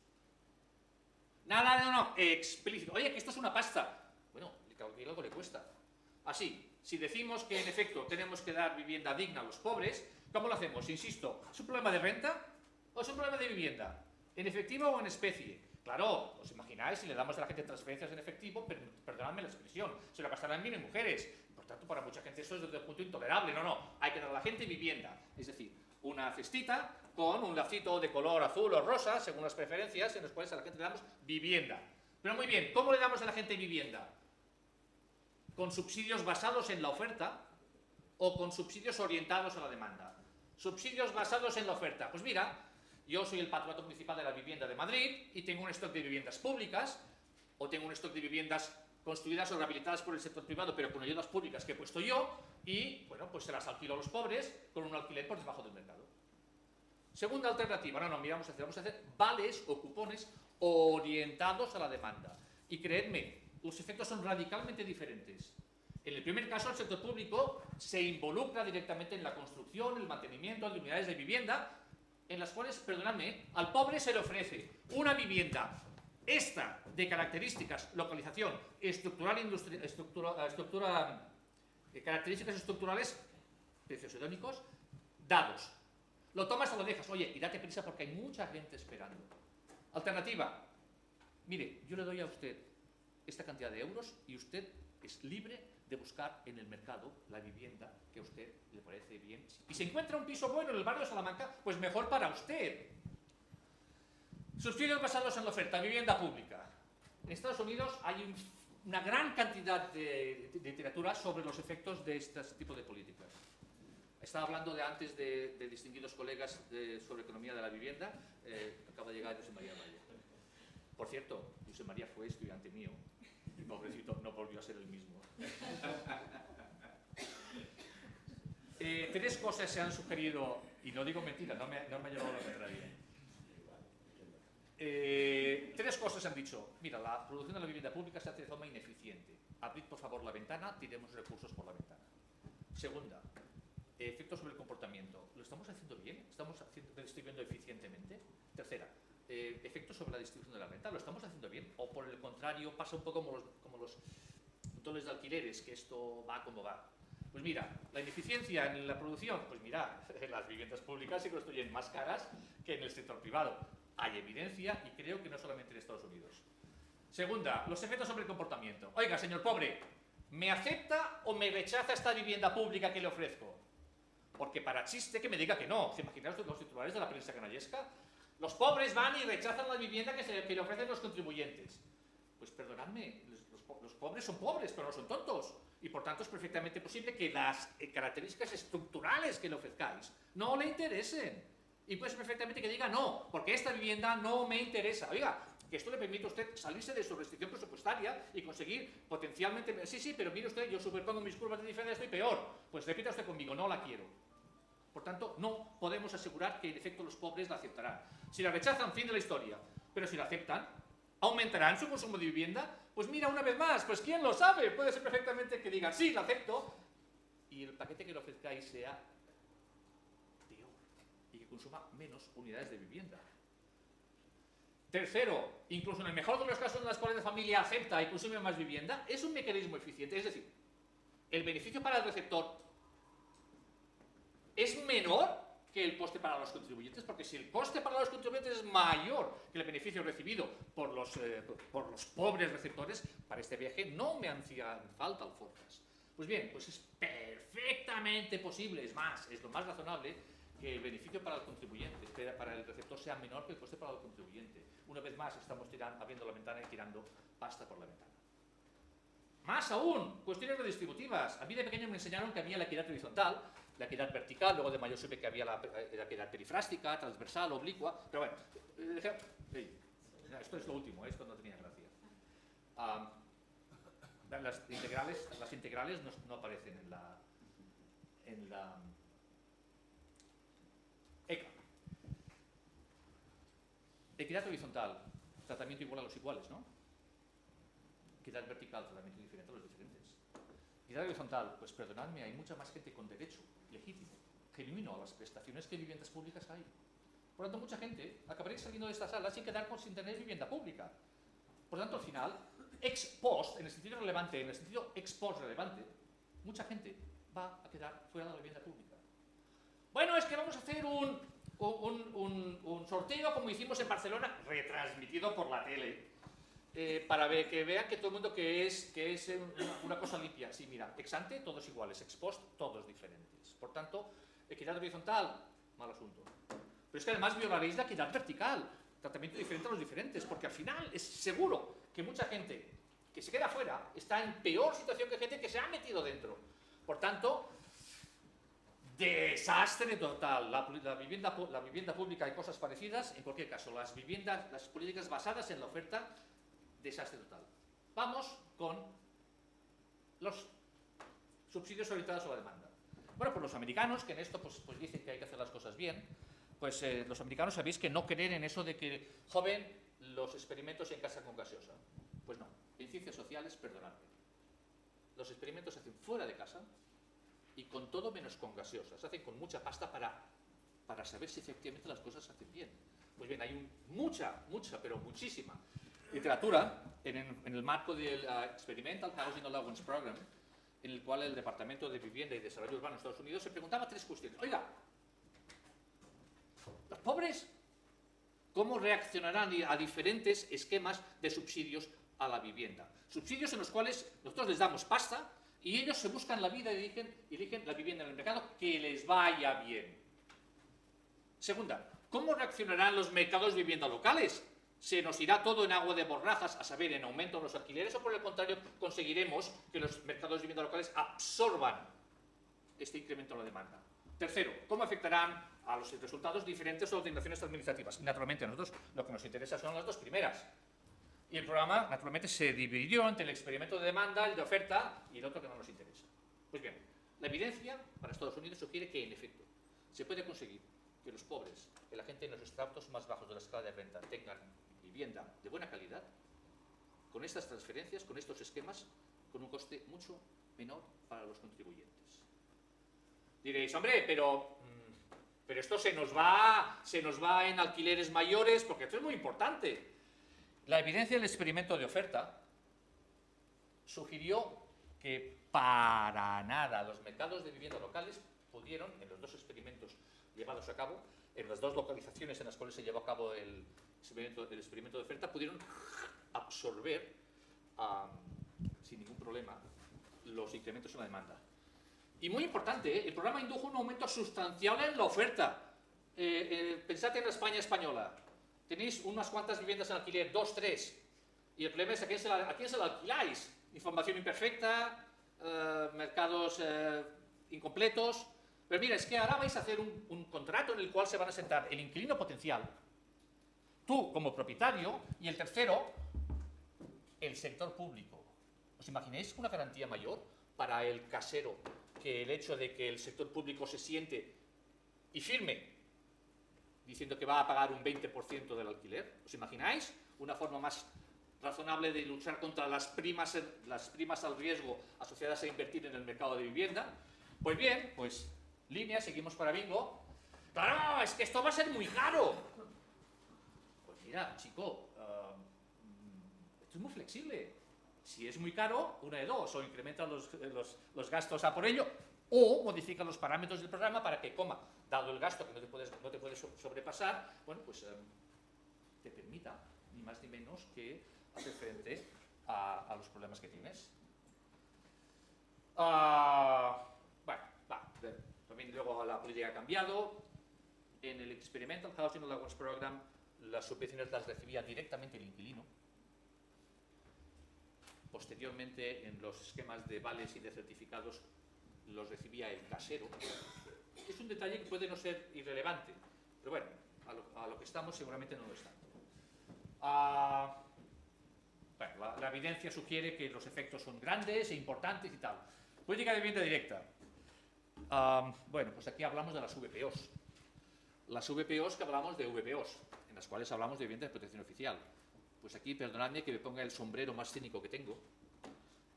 Nada, no, explícito. Oye, que esto es una pasta. Bueno, que algo le cuesta. Así, si decimos que en efecto tenemos que dar vivienda digna a los pobres, ¿cómo lo hacemos? Insisto, ¿es un problema de renta o es un problema de vivienda? ¿En efectivo o en especie? Claro, os imagináis, si le damos a la gente transferencias en efectivo, perdonadme la expresión, se lo gastarán bien en mujeres. Por tanto, para mucha gente eso es desde el punto intolerable. No, hay que dar a la gente vivienda. Es decir, una cestita con un lacito de color azul o rosa, según las preferencias, en los cuales a la gente le damos vivienda. Pero muy bien, ¿cómo le damos a la gente vivienda? ¿Con subsidios basados en la oferta o con subsidios orientados a la demanda? Subsidios basados en la oferta. Pues mira, yo soy el Patronato Municipal de la Vivienda de Madrid y tengo un stock de viviendas públicas o tengo un stock de viviendas construidas o rehabilitadas por el sector privado pero con ayudas públicas que he puesto yo y, bueno, pues se las alquilo a los pobres con un alquiler por debajo del mercado. Segunda alternativa, vamos a hacer vales o cupones orientados a la demanda. Y creedme, los efectos son radicalmente diferentes. En el primer caso, el sector público se involucra directamente en la construcción, el mantenimiento de unidades de vivienda, en las cuales, perdonadme, al pobre se le ofrece una vivienda de características, localización, características estructurales, precios idónicos, dados. Lo tomas o lo dejas. Oye, y date prisa porque hay mucha gente esperando. Alternativa. Mire, yo le doy a usted esta cantidad de euros y usted es libre de buscar en el mercado la vivienda que a usted le parece bien. Y si encuentra un piso bueno en el barrio de Salamanca, pues mejor para usted. Subsidios basados en la oferta, vivienda pública. En Estados Unidos hay una gran cantidad de literatura sobre los efectos de este tipo de políticas. Estaba hablando antes de distinguidos colegas sobre economía de la vivienda. Acaba de llegar José María Valle. Por cierto, José María fue estudiante mío. Y pobrecito no volvió a ser el mismo. 3 cosas se han sugerido, y no digo mentira, no me ha llevado la contraria. 3 cosas se han dicho. Mira, la producción de la vivienda pública se hace de forma ineficiente. Abrid por favor la ventana, tiremos recursos por la ventana. Segunda, efectos sobre el comportamiento. ¿Lo estamos haciendo bien? ¿Estamos distribuyendo eficientemente? Tercera, efectos sobre la distribución de la renta. ¿Lo estamos haciendo bien? O por el contrario, pasa un poco como los controles de alquileres, que esto va como va. Pues mira, la ineficiencia en la producción, pues mira, las viviendas públicas se construyen más caras que en el sector privado. Hay evidencia y creo que no solamente en Estados Unidos. Segunda, los efectos sobre el comportamiento. Oiga, señor pobre, ¿me acepta o me rechaza esta vivienda pública que le ofrezco? Porque para chiste que me diga que no. Imaginaos los titulares de la prensa canallesca. Los pobres van y rechazan la vivienda que le ofrecen los contribuyentes. Pues perdonadme, los pobres son pobres, pero no son tontos. Y por tanto es perfectamente posible que las características estructurales que le ofrezcáis no le interesen. Y puede ser perfectamente que diga no, porque esta vivienda no me interesa. Oiga, que esto le permite a usted salirse de su restricción presupuestaria y conseguir potencialmente... Sí, pero mire usted, yo superpongo mis curvas de diferencia, estoy peor. Pues repita usted conmigo, no la quiero. Por tanto, no podemos asegurar que en efecto los pobres la aceptarán. Si la rechazan, fin de la historia. Pero si la aceptan, ¿aumentarán su consumo de vivienda? Pues mira, una vez más, pues ¿quién lo sabe? Puede ser perfectamente que digan, sí, la acepto, y el paquete que le ofrezcáis sea peor y que consuma menos unidades de vivienda. Tercero, incluso en el mejor de los casos en las cuales la familia acepta y consume más vivienda, es un mecanismo eficiente. Es decir, el beneficio para el receptor es menor que el coste para los contribuyentes, porque si el coste para los contribuyentes es mayor que el beneficio recibido por los pobres receptores, para este viaje no me hacían falta alforjas. Pues bien, pues es perfectamente posible, es más, es lo más razonable, que el beneficio para el contribuyente, para el receptor, sea menor que el coste para el contribuyente. Una vez más estamos abriendo la ventana y tirando pasta por la ventana. Más aún, cuestiones redistributivas. A mí de pequeño me enseñaron que había la equidad horizontal, la equidad vertical, luego de mayor supe que había la equidad perifrástica, transversal, oblicua, pero bueno, esto es lo último, esto no tenía gracia. Las integrales no aparecen en la ECA. Equidad horizontal, tratamiento igual a los iguales, ¿no? Equidad vertical, tratamiento diferente a los diferentes. Equidad horizontal, pues perdonadme, hay mucha más gente con derecho legítimo, genuino a las prestaciones que viviendas públicas hay. Por lo tanto, mucha gente acabaría saliendo de esta sala sin tener vivienda pública. Por lo tanto, al final, ex post, en el sentido relevante, en el sentido ex post relevante, mucha gente va a quedar fuera de la vivienda pública. Bueno, es que vamos a hacer un sorteo como hicimos en Barcelona, retransmitido por la tele, para que vean que todo el mundo que es una cosa limpia. Sí, mira, ex ante todos iguales, ex post todos diferentes. Por tanto, equidad horizontal, mal asunto. Pero es que además violaréis la equidad vertical, tratamiento diferente a los diferentes, porque al final es seguro que mucha gente que se queda fuera está en peor situación que gente que se ha metido dentro. Por tanto, desastre total. La vivienda pública y cosas parecidas, en cualquier caso, las políticas basadas en la oferta, desastre total. Vamos con los subsidios orientados a la demanda. Bueno, pues los americanos, que en esto pues dicen que hay que hacer las cosas bien, pues los americanos sabéis que no creen en eso de que joven los experimentos en casa con gaseosa. Pues no, en ciencias sociales, perdonadme. Los experimentos se hacen fuera de casa y con todo menos con gaseosa. Se hacen con mucha pasta para saber si efectivamente las cosas se hacen bien. Pues bien, hay mucha, pero muchísima literatura en el marco del Experimental Housing Allowance Program, en el cual el Departamento de Vivienda y Desarrollo Urbano de Estados Unidos se preguntaba tres cuestiones. Oiga, los pobres, ¿cómo reaccionarán a diferentes esquemas de subsidios a la vivienda? Subsidios en los cuales nosotros les damos pasta y ellos se buscan la vida y eligen la vivienda en el mercado que les vaya bien. Segunda, ¿cómo reaccionarán los mercados de vivienda locales? ¿Se nos irá todo en agua de borrajas, a saber, en aumento de los alquileres, o por el contrario conseguiremos que los mercados de vivienda locales absorban este incremento en la demanda? Tercero, ¿cómo afectarán a los resultados diferentes ordenaciones administrativas? Naturalmente, a nosotros lo que nos interesa son las dos primeras. Y el programa, naturalmente, se dividió entre el experimento de demanda, el de oferta y el otro que no nos interesa. Pues bien, la evidencia para Estados Unidos sugiere que, en efecto, se puede conseguir que los pobres, que la gente en los estratos más bajos de la escala de renta tengan vivienda de buena calidad, con estas transferencias, con estos esquemas, con un coste mucho menor para los contribuyentes. Diréis, hombre, pero esto se nos va en alquileres mayores, porque esto es muy importante. La evidencia del experimento de oferta sugirió que para nada los mercados de vivienda locales pudieron, en los dos experimentos llevados a cabo, en las dos localizaciones en las cuales se llevó a cabo el experimento de oferta, pudieron absorber sin ningún problema los incrementos en la demanda. Y muy importante, el programa indujo un aumento sustancial en la oferta. Pensad en la España española. Tenéis unas cuantas viviendas en alquiler, 2, 3, y el problema es a quién se la alquiláis. Información imperfecta, mercados incompletos. Pero mira, es que ahora vais a hacer un contrato en el cual se van a sentar el inquilino potencial, tú como propietario, y el tercero, el sector público. ¿Os imagináis una garantía mayor para el casero que el hecho de que el sector público se siente y firme diciendo que va a pagar un 20% del alquiler? ¿Os imagináis una forma más razonable de luchar contra las primas al riesgo asociadas a invertir en el mercado de vivienda? Pues bien, pues línea, seguimos para bingo. ¡Claro, es que esto va a ser muy caro! Pues mira, chico, esto es muy flexible. Si es muy caro, una de dos, o incrementa los gastos a por ello, o modifica los parámetros del programa para que, dado el gasto que no te puedes sobrepasar, bueno, pues te permita, ni más ni menos, que hacer frente a los problemas que tienes. Bueno, también luego la política ha cambiado. En el Experimental Housing Allowance Program, las subvenciones las recibía directamente el inquilino. Posteriormente, en los esquemas de vales y de certificados, los recibía el casero. Es un detalle que puede no ser irrelevante, pero bueno, a lo que estamos seguramente no lo está. Bueno, la evidencia sugiere que los efectos son grandes e importantes y tal. Política de vivienda directa. Bueno, pues aquí hablamos de las VPOs. Las VPOs que hablamos de VPOs, en las cuales hablamos de vivienda de protección oficial. Pues aquí, perdonadme que me ponga el sombrero más cínico que tengo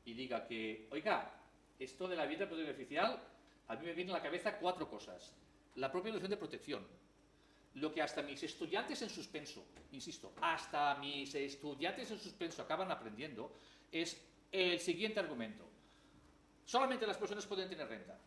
y diga que, oiga, esto de la vivienda de protección oficial, a mí me viene a la cabeza 4 cosas. La propia noción de protección. Lo que hasta mis estudiantes en suspenso, insisto, hasta mis estudiantes en suspenso acaban aprendiendo, es el siguiente argumento. Solamente las personas pueden tener renta.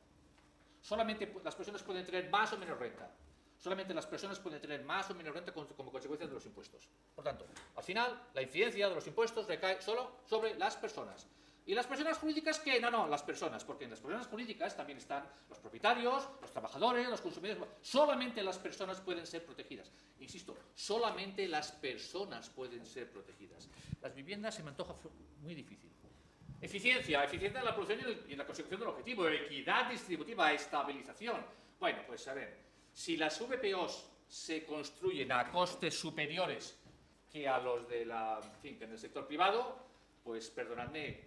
Solamente las personas pueden tener más o menos renta. Solamente las personas pueden tener más o menos renta como consecuencia de los impuestos. Por tanto, al final, la incidencia de los impuestos recae solo sobre las personas. ¿Y las personas jurídicas qué? No, las personas, porque en las personas jurídicas también están los propietarios, los trabajadores, los consumidores. Solamente las personas pueden ser protegidas. Insisto, solamente las personas pueden ser protegidas. Las viviendas se me antoja muy difícil. Eficiencia en la producción y en la consecución del objetivo. Equidad distributiva, estabilización. Bueno, pues a ver. Si las VPOs se construyen a costes superiores que a los de que en el sector privado, pues perdonadme,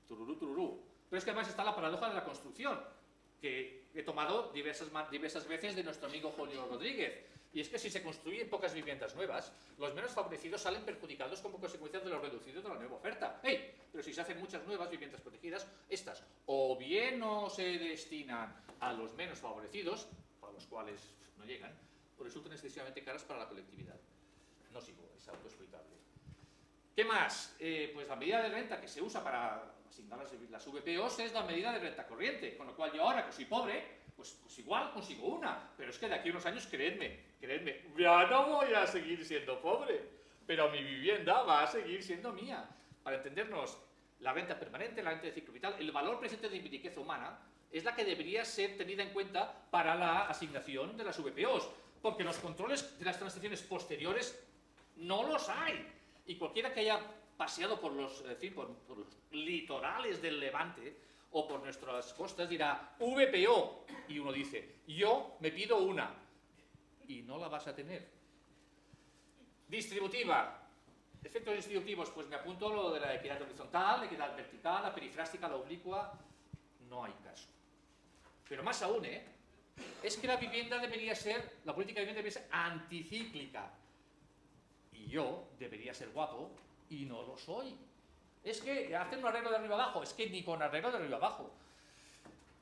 tururú. Pero es que además está la paradoja de la construcción, que he tomado diversas veces de nuestro amigo Julio Rodríguez. Y es que si se construyen pocas viviendas nuevas, los menos favorecidos salen perjudicados como consecuencia de lo reducido de la nueva oferta. Pero si se hacen muchas nuevas viviendas protegidas, estas o bien no se destinan a los menos favorecidos, para los cuales no llegan, o resultan excesivamente caras para la colectividad. No sigo, es autoexplicable. ¿Qué más? Pues la medida de renta que se usa para asignar las VPOs es la medida de renta corriente, con lo cual yo ahora que soy pobre, pues igual consigo una, pero es que de aquí a unos años, creedme, ya no voy a seguir siendo pobre, pero mi vivienda va a seguir siendo mía. Para entendernos, la renta permanente, la renta de ciclo vital, el valor presente de mi riqueza humana, es la que debería ser tenida en cuenta para la asignación de las VPOs, porque los controles de las transacciones posteriores no los hay. Y cualquiera que haya paseado por los litorales del Levante o por nuestras costas dirá VPO, y uno dice, yo me pido una, y no la vas a tener. Distributiva. Efectos distributivos, pues me apunto a lo de la equidad horizontal, la equidad vertical, la perifrástica, la oblicua, no hay caso. Pero más aún, es que la política de vivienda debería ser anticíclica. Y yo debería ser guapo y no lo soy. Es que hacen un arreglo de arriba abajo, es que ni con arreglo de arriba abajo.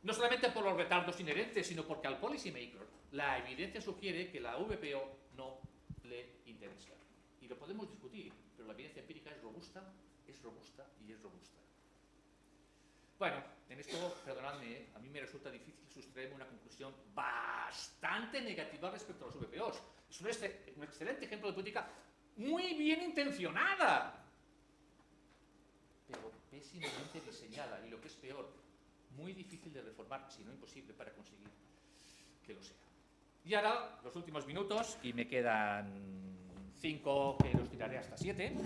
No solamente por los retardos inherentes, sino porque al policymaker la evidencia sugiere que la VPO no le interesa. Y lo podemos discutir, pero la evidencia empírica es robusta y es robusta. Bueno, en esto, perdonadme, a mí me resulta difícil sustraerme una conclusión bastante negativa respecto a los VPOs. Es un excelente ejemplo de política muy bien intencionada, pero pésimamente diseñada, y lo que es peor, muy difícil de reformar, si no imposible, para conseguir que lo sea. Y ahora, los últimos minutos, y me quedan 5 que los tiraré hasta 7.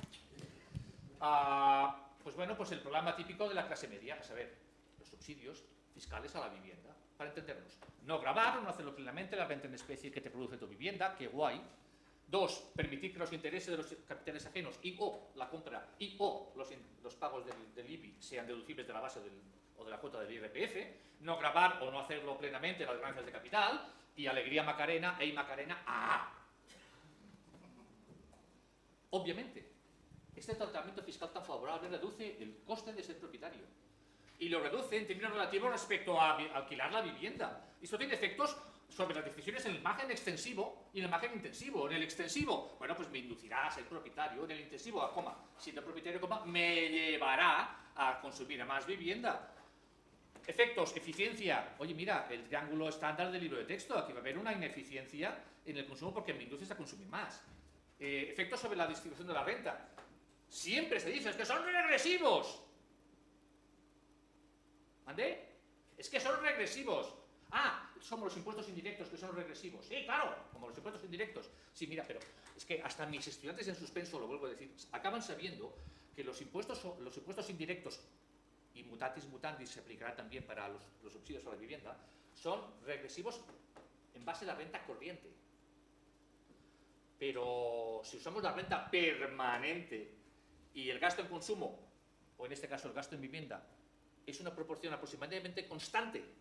Pues bueno, pues el problema típico de la clase media, a saber, los subsidios fiscales a la vivienda. Para entendernos, no gravar o no hacerlo plenamente, la renta en especie que te produce tu vivienda, qué guay. 2, permitir que los intereses de los capitales ajenos o la compra o los pagos del IBI sean deducibles de la base o de la cuota del IRPF. No gravar o no hacerlo plenamente las ganancias de capital. Y alegría Macarena, Macarena, Obviamente, este tratamiento fiscal tan favorable reduce el coste de ser propietario y lo reduce en términos relativos respecto a alquilar la vivienda. Esto tiene efectos sobre las decisiones en el margen extensivo y en el margen intensivo. En el extensivo, bueno, pues me inducirá a ser propietario. En el intensivo, siendo propietario, me llevará a consumir más vivienda. Efectos, eficiencia. Oye, mira, el triángulo estándar del libro de texto. Aquí va a haber una ineficiencia en el consumo porque me induces a consumir más. Efectos sobre la distribución de la renta. Siempre se dice, es que son regresivos. ¿Mandé? Es que son regresivos. Ah, somos los impuestos indirectos que son regresivos. Sí, claro, como los impuestos indirectos. Sí, mira, pero es que hasta mis estudiantes en suspenso, lo vuelvo a decir, acaban sabiendo que los impuestos indirectos, y mutatis mutandis se aplicará también para los subsidios a la vivienda, son regresivos en base a la renta corriente. Pero si usamos la renta permanente y el gasto en consumo, o en este caso el gasto en vivienda, es una proporción aproximadamente constante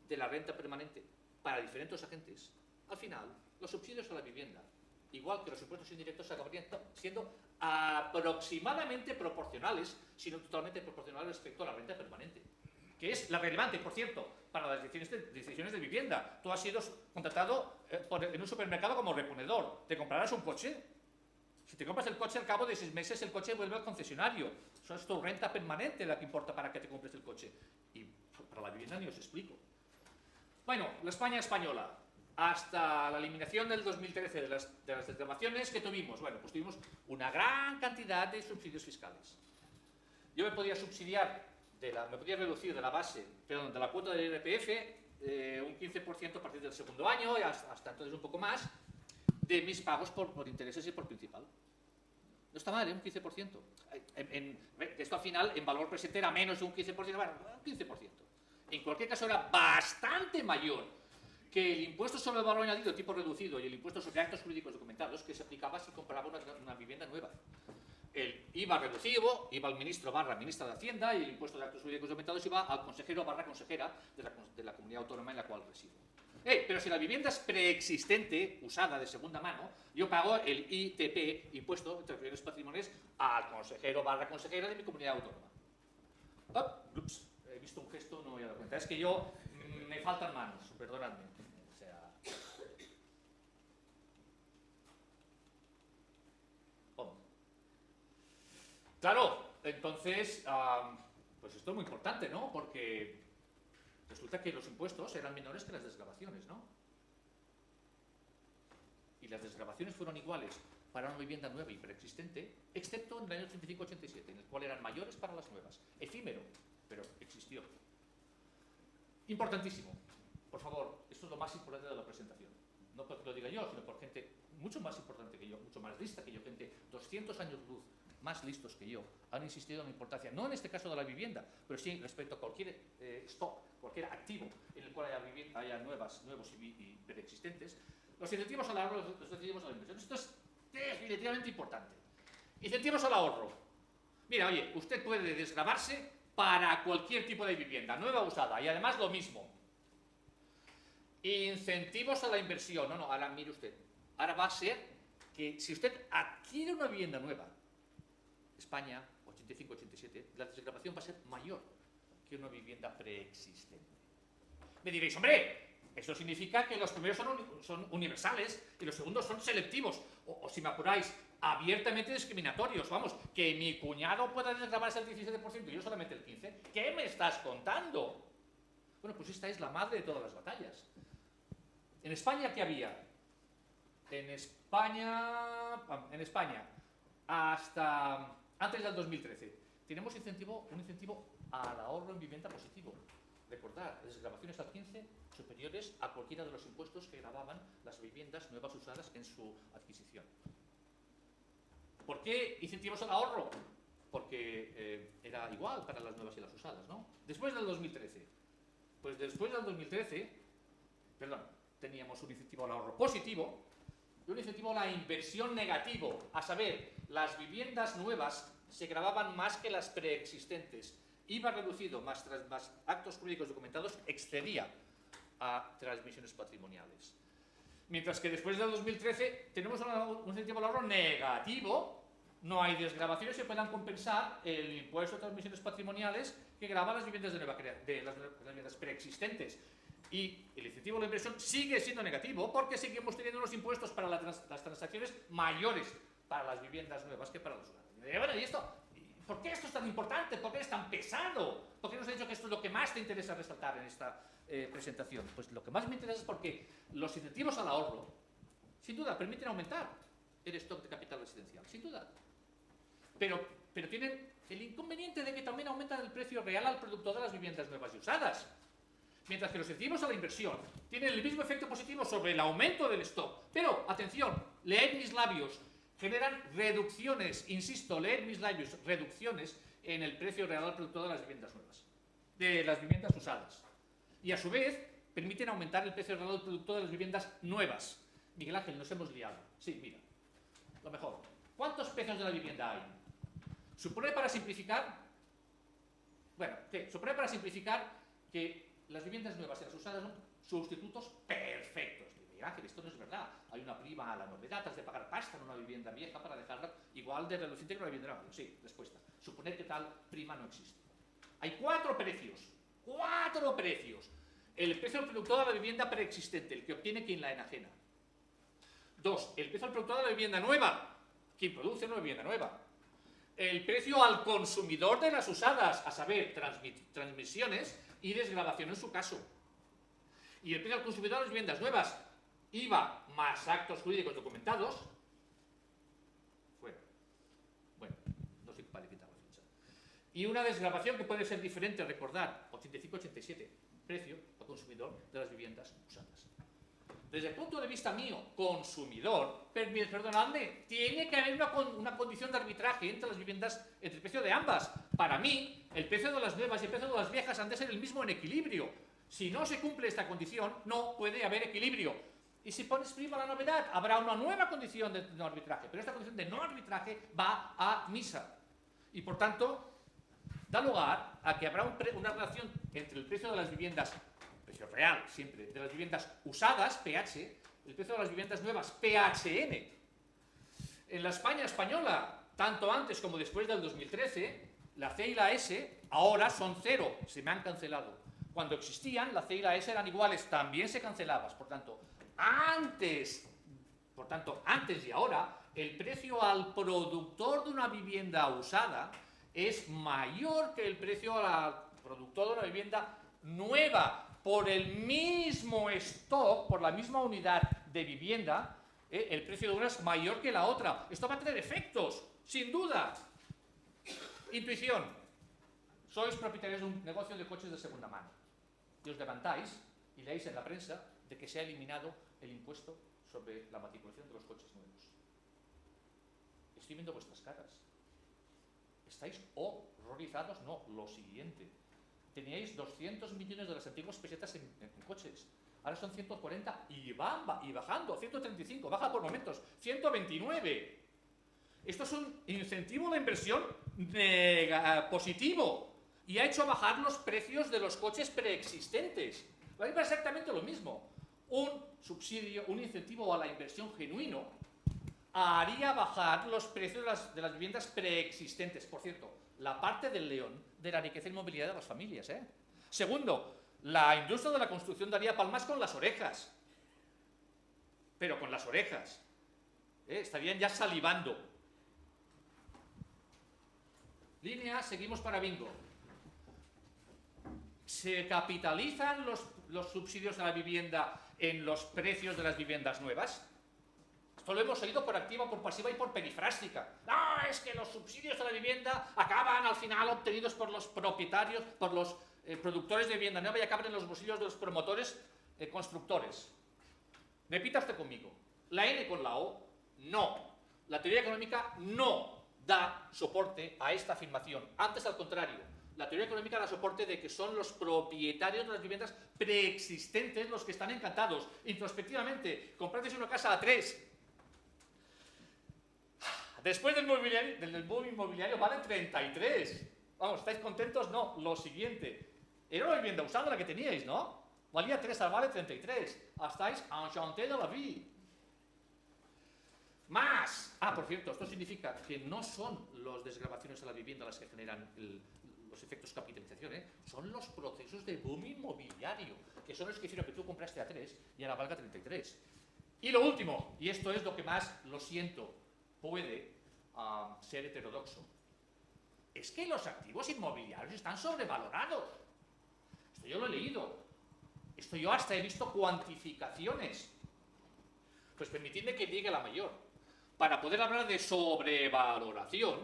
de la renta permanente para diferentes agentes, al final los subsidios a la vivienda, igual que los impuestos indirectos, acabarían siendo aproximadamente proporcionales, sino totalmente proporcionales respecto a la renta permanente, que es la relevante, por cierto, para las decisiones de vivienda. Tú has sido contratado en un supermercado como reponedor, te comprarás un coche. Si te compras el coche, al cabo de 6 meses el coche vuelve al concesionario. Eso es tu renta permanente la que importa para que te compres el coche. Y para la vivienda ni os explico. Bueno, la España española, hasta la eliminación del 2013 de las desgravaciones que tuvimos, bueno, pues tuvimos una gran cantidad de subsidios fiscales. Yo me podía subsidiar, me podía reducir de la base, perdón, de la cuota del IRPF un 15% a partir del segundo año, y hasta entonces un poco más, de mis pagos por intereses y por principal. No está mal, un 15%. Esto al final, en valor presente, era menos de un 15%, bueno, un 15%. En cualquier caso, era bastante mayor que el impuesto sobre el valor añadido tipo reducido y el impuesto sobre actos jurídicos documentados que se aplicaba si compraba una vivienda nueva. El IVA reducido iba al ministro / ministra de Hacienda, y el impuesto de actos jurídicos documentados iba al consejero / consejera de la comunidad autónoma en la cual resido. Pero si la vivienda es preexistente, usada de segunda mano, yo pago el ITP, impuesto entre bienes patrimoniales, al consejero / consejera de mi comunidad autónoma. Ups, he visto un gesto, no me he dado cuenta. Es que me faltan manos, perdonadme. O sea... Claro, entonces, pues esto es muy importante, ¿no? Porque resulta que los impuestos eran menores que las desgravaciones, ¿no? Y las desgravaciones fueron iguales para una vivienda nueva y preexistente, excepto en el año 85-87, en el cual eran mayores para las nuevas. Efímero, pero existió. Importantísimo. Por favor, esto es lo más importante de la presentación. No porque lo diga yo, sino por gente mucho más importante que yo, mucho más lista que yo, gente 200 años luz más listos que yo, han insistido en la importancia, no en este caso de la vivienda, pero sí respecto a cualquier stock, cualquier activo en el cual haya nuevos y preexistentes, los incentivos al ahorro, los incentivos a la inversión. Esto es definitivamente importante. Incentivos al ahorro. Mira, oye, usted puede desgravarse para cualquier tipo de vivienda, nueva o usada, y además lo mismo. Incentivos a la inversión. No, ahora mire usted. Ahora va a ser que si usted adquiere una vivienda nueva, España, 85-87, la desgravación va a ser mayor que una vivienda preexistente. Me diréis, hombre, eso significa que los primeros son universales y los segundos son selectivos, o si me apuráis, abiertamente discriminatorios. Vamos, que mi cuñado pueda desgravarse el 17% y yo solamente el 15%. ¿Qué me estás contando? Bueno, pues esta es la madre de todas las batallas. En España, ¿qué había? En España, hasta antes del 2013, tenemos un incentivo al ahorro en vivienda positivo. Recordad, desgravaciones al 15 superiores a cualquiera de los impuestos que gravaban las viviendas nuevas usadas en su adquisición. ¿Por qué incentivos al ahorro? Porque era igual para las nuevas y las usadas, ¿no? Después del 2013. Pues después del 2013, teníamos un incentivo al ahorro positivo y un incentivo a la inversión negativo. A saber, las viviendas nuevas se gravaban más que las preexistentes. IVA reducido más actos jurídicos documentados excedía a transmisiones patrimoniales. Mientras que después del 2013 tenemos un incentivo al ahorro negativo, no hay desgravaciones que puedan compensar el impuesto de transmisiones patrimoniales que grava las viviendas de las viviendas preexistentes. Y el incentivo a la inversión sigue siendo negativo porque seguimos teniendo unos impuestos para las transacciones mayores para las viviendas nuevas que para los hogares. Bueno, ¿y esto? ¿Por qué esto es tan importante? ¿Por qué es tan pesado? ¿Por qué nos ha dicho que esto es lo que más te interesa resaltar en esta presentación? Pues lo que más me interesa es porque los incentivos al ahorro, sin duda, permiten aumentar el stock de capital residencial, sin duda. Pero tienen el inconveniente de que también aumentan el precio real al producto de las viviendas nuevas y usadas. Mientras que los incentivos a la inversión tienen el mismo efecto positivo sobre el aumento del stock. Pero, atención, leed mis labios, generan reducciones, insisto, leed mis labios, reducciones en el precio real al producto de las viviendas nuevas, de las viviendas usadas. Y a su vez, permiten aumentar el precio real al producto de las viviendas nuevas. Miguel Ángel, nos hemos liado. Sí, mira, lo mejor. ¿Cuántos precios de la vivienda hay? Supone para simplificar, bueno, ¿qué? Supone para simplificar que las viviendas nuevas y las usadas son sustitutos perfectos. Miguel Ángel, esto no es verdad. Hay una prima a la novedad, has de pagar pasta en una vivienda vieja para dejarla igual de reluciente que una vivienda nueva. Sí, respuesta. Suponer que tal prima no existe. Hay cuatro precios. ¡Cuatro precios! El precio del productor de la vivienda preexistente, el que obtiene quien la enajena. 2. El precio del productor de la vivienda nueva, quien produce una vivienda nueva. El precio al consumidor de las usadas, a saber, transmisiones y desgravación en su caso. Y el precio al consumidor de las viviendas nuevas, IVA más actos jurídicos documentados, fuera. Bueno, no soy capaz de quitar la ficha. Y una desgravación que puede ser diferente, recordar, 85-87, precio al consumidor de las viviendas usadas. Desde el punto de vista mío, consumidor, perdonadme, tiene que haber una condición de arbitraje entre las viviendas, entre el precio de ambas. Para mí, el precio de las nuevas y el precio de las viejas han de ser el mismo en equilibrio. Si no se cumple esta condición, no puede haber equilibrio. Y si pones prima la novedad, habrá una nueva condición de no arbitraje. Pero esta condición de no arbitraje va a misa. Y por tanto, da lugar a que habrá una relación entre el precio de las viviendas, precio real siempre, de las viviendas usadas, PH, el precio de las viviendas nuevas, PHN. En la España española, tanto antes como después del 2013, la C y la S ahora son cero, se me han cancelado. Cuando existían, la C y la S eran iguales, también se cancelaban. Por tanto, antes y ahora, el precio al productor de una vivienda usada es mayor que el precio al productor de una vivienda nueva, por el mismo stock, por la misma unidad de vivienda, el precio de una es mayor que la otra. Esto va a tener efectos, sin duda. Intuición. Sois propietarios de un negocio de coches de segunda mano. Y os levantáis y leéis en la prensa de que se ha eliminado el impuesto sobre la matriculación de los coches nuevos. Estoy viendo vuestras caras. ¿Estáis horrorizados? No, lo siguiente. Teníais 200 millones de las antiguas pesetas en coches. Ahora son 140 y bajando. 135, baja por momentos. 129. Esto es un incentivo a la inversión positivo. Y ha hecho bajar los precios de los coches preexistentes. Va a ir exactamente lo mismo. Un subsidio, un incentivo a la inversión genuino haría bajar los precios de las viviendas preexistentes. Por cierto, la parte del león de la riqueza inmobiliaria de las familias. Segundo, la industria de la construcción daría palmas con las orejas. Pero con las orejas. Estarían ya salivando. Línea, seguimos para bingo. ¿Se capitalizan los subsidios a la vivienda en los precios de las viviendas nuevas? Esto lo hemos oído por activa, por pasiva y por perifrástica. No, es que los subsidios a la vivienda acaban al final obtenidos por los propietarios, por los productores de vivienda nueva y acaban en los bolsillos de los promotores constructores. Repita usted conmigo. La N con la O, no. La teoría económica no da soporte a esta afirmación. Antes, al contrario, la teoría económica da soporte de que son los propietarios de las viviendas preexistentes los que están encantados. Introspectivamente, comprándose una casa a 3. Después del boom inmobiliario vale 33. Vamos, ¿estáis contentos? No. Lo siguiente. Era una vivienda usada la que teníais, ¿no? Valía 3, ahora vale 33. Estáis enchantés de la vie. Más. Por cierto, esto significa que no son las desgravaciones a la vivienda las que generan los efectos capitalización, son los procesos de boom inmobiliario, que son los que hicieron que tú compraste a 3 y ahora valga 33. Y lo último, y esto es lo que más, lo siento, puede ser heterodoxo, es que los activos inmobiliarios están sobrevalorados. Esto yo lo he leído. Esto yo hasta he visto cuantificaciones. Pues permitidme que llegue a la mayor. Para poder hablar de sobrevaloración,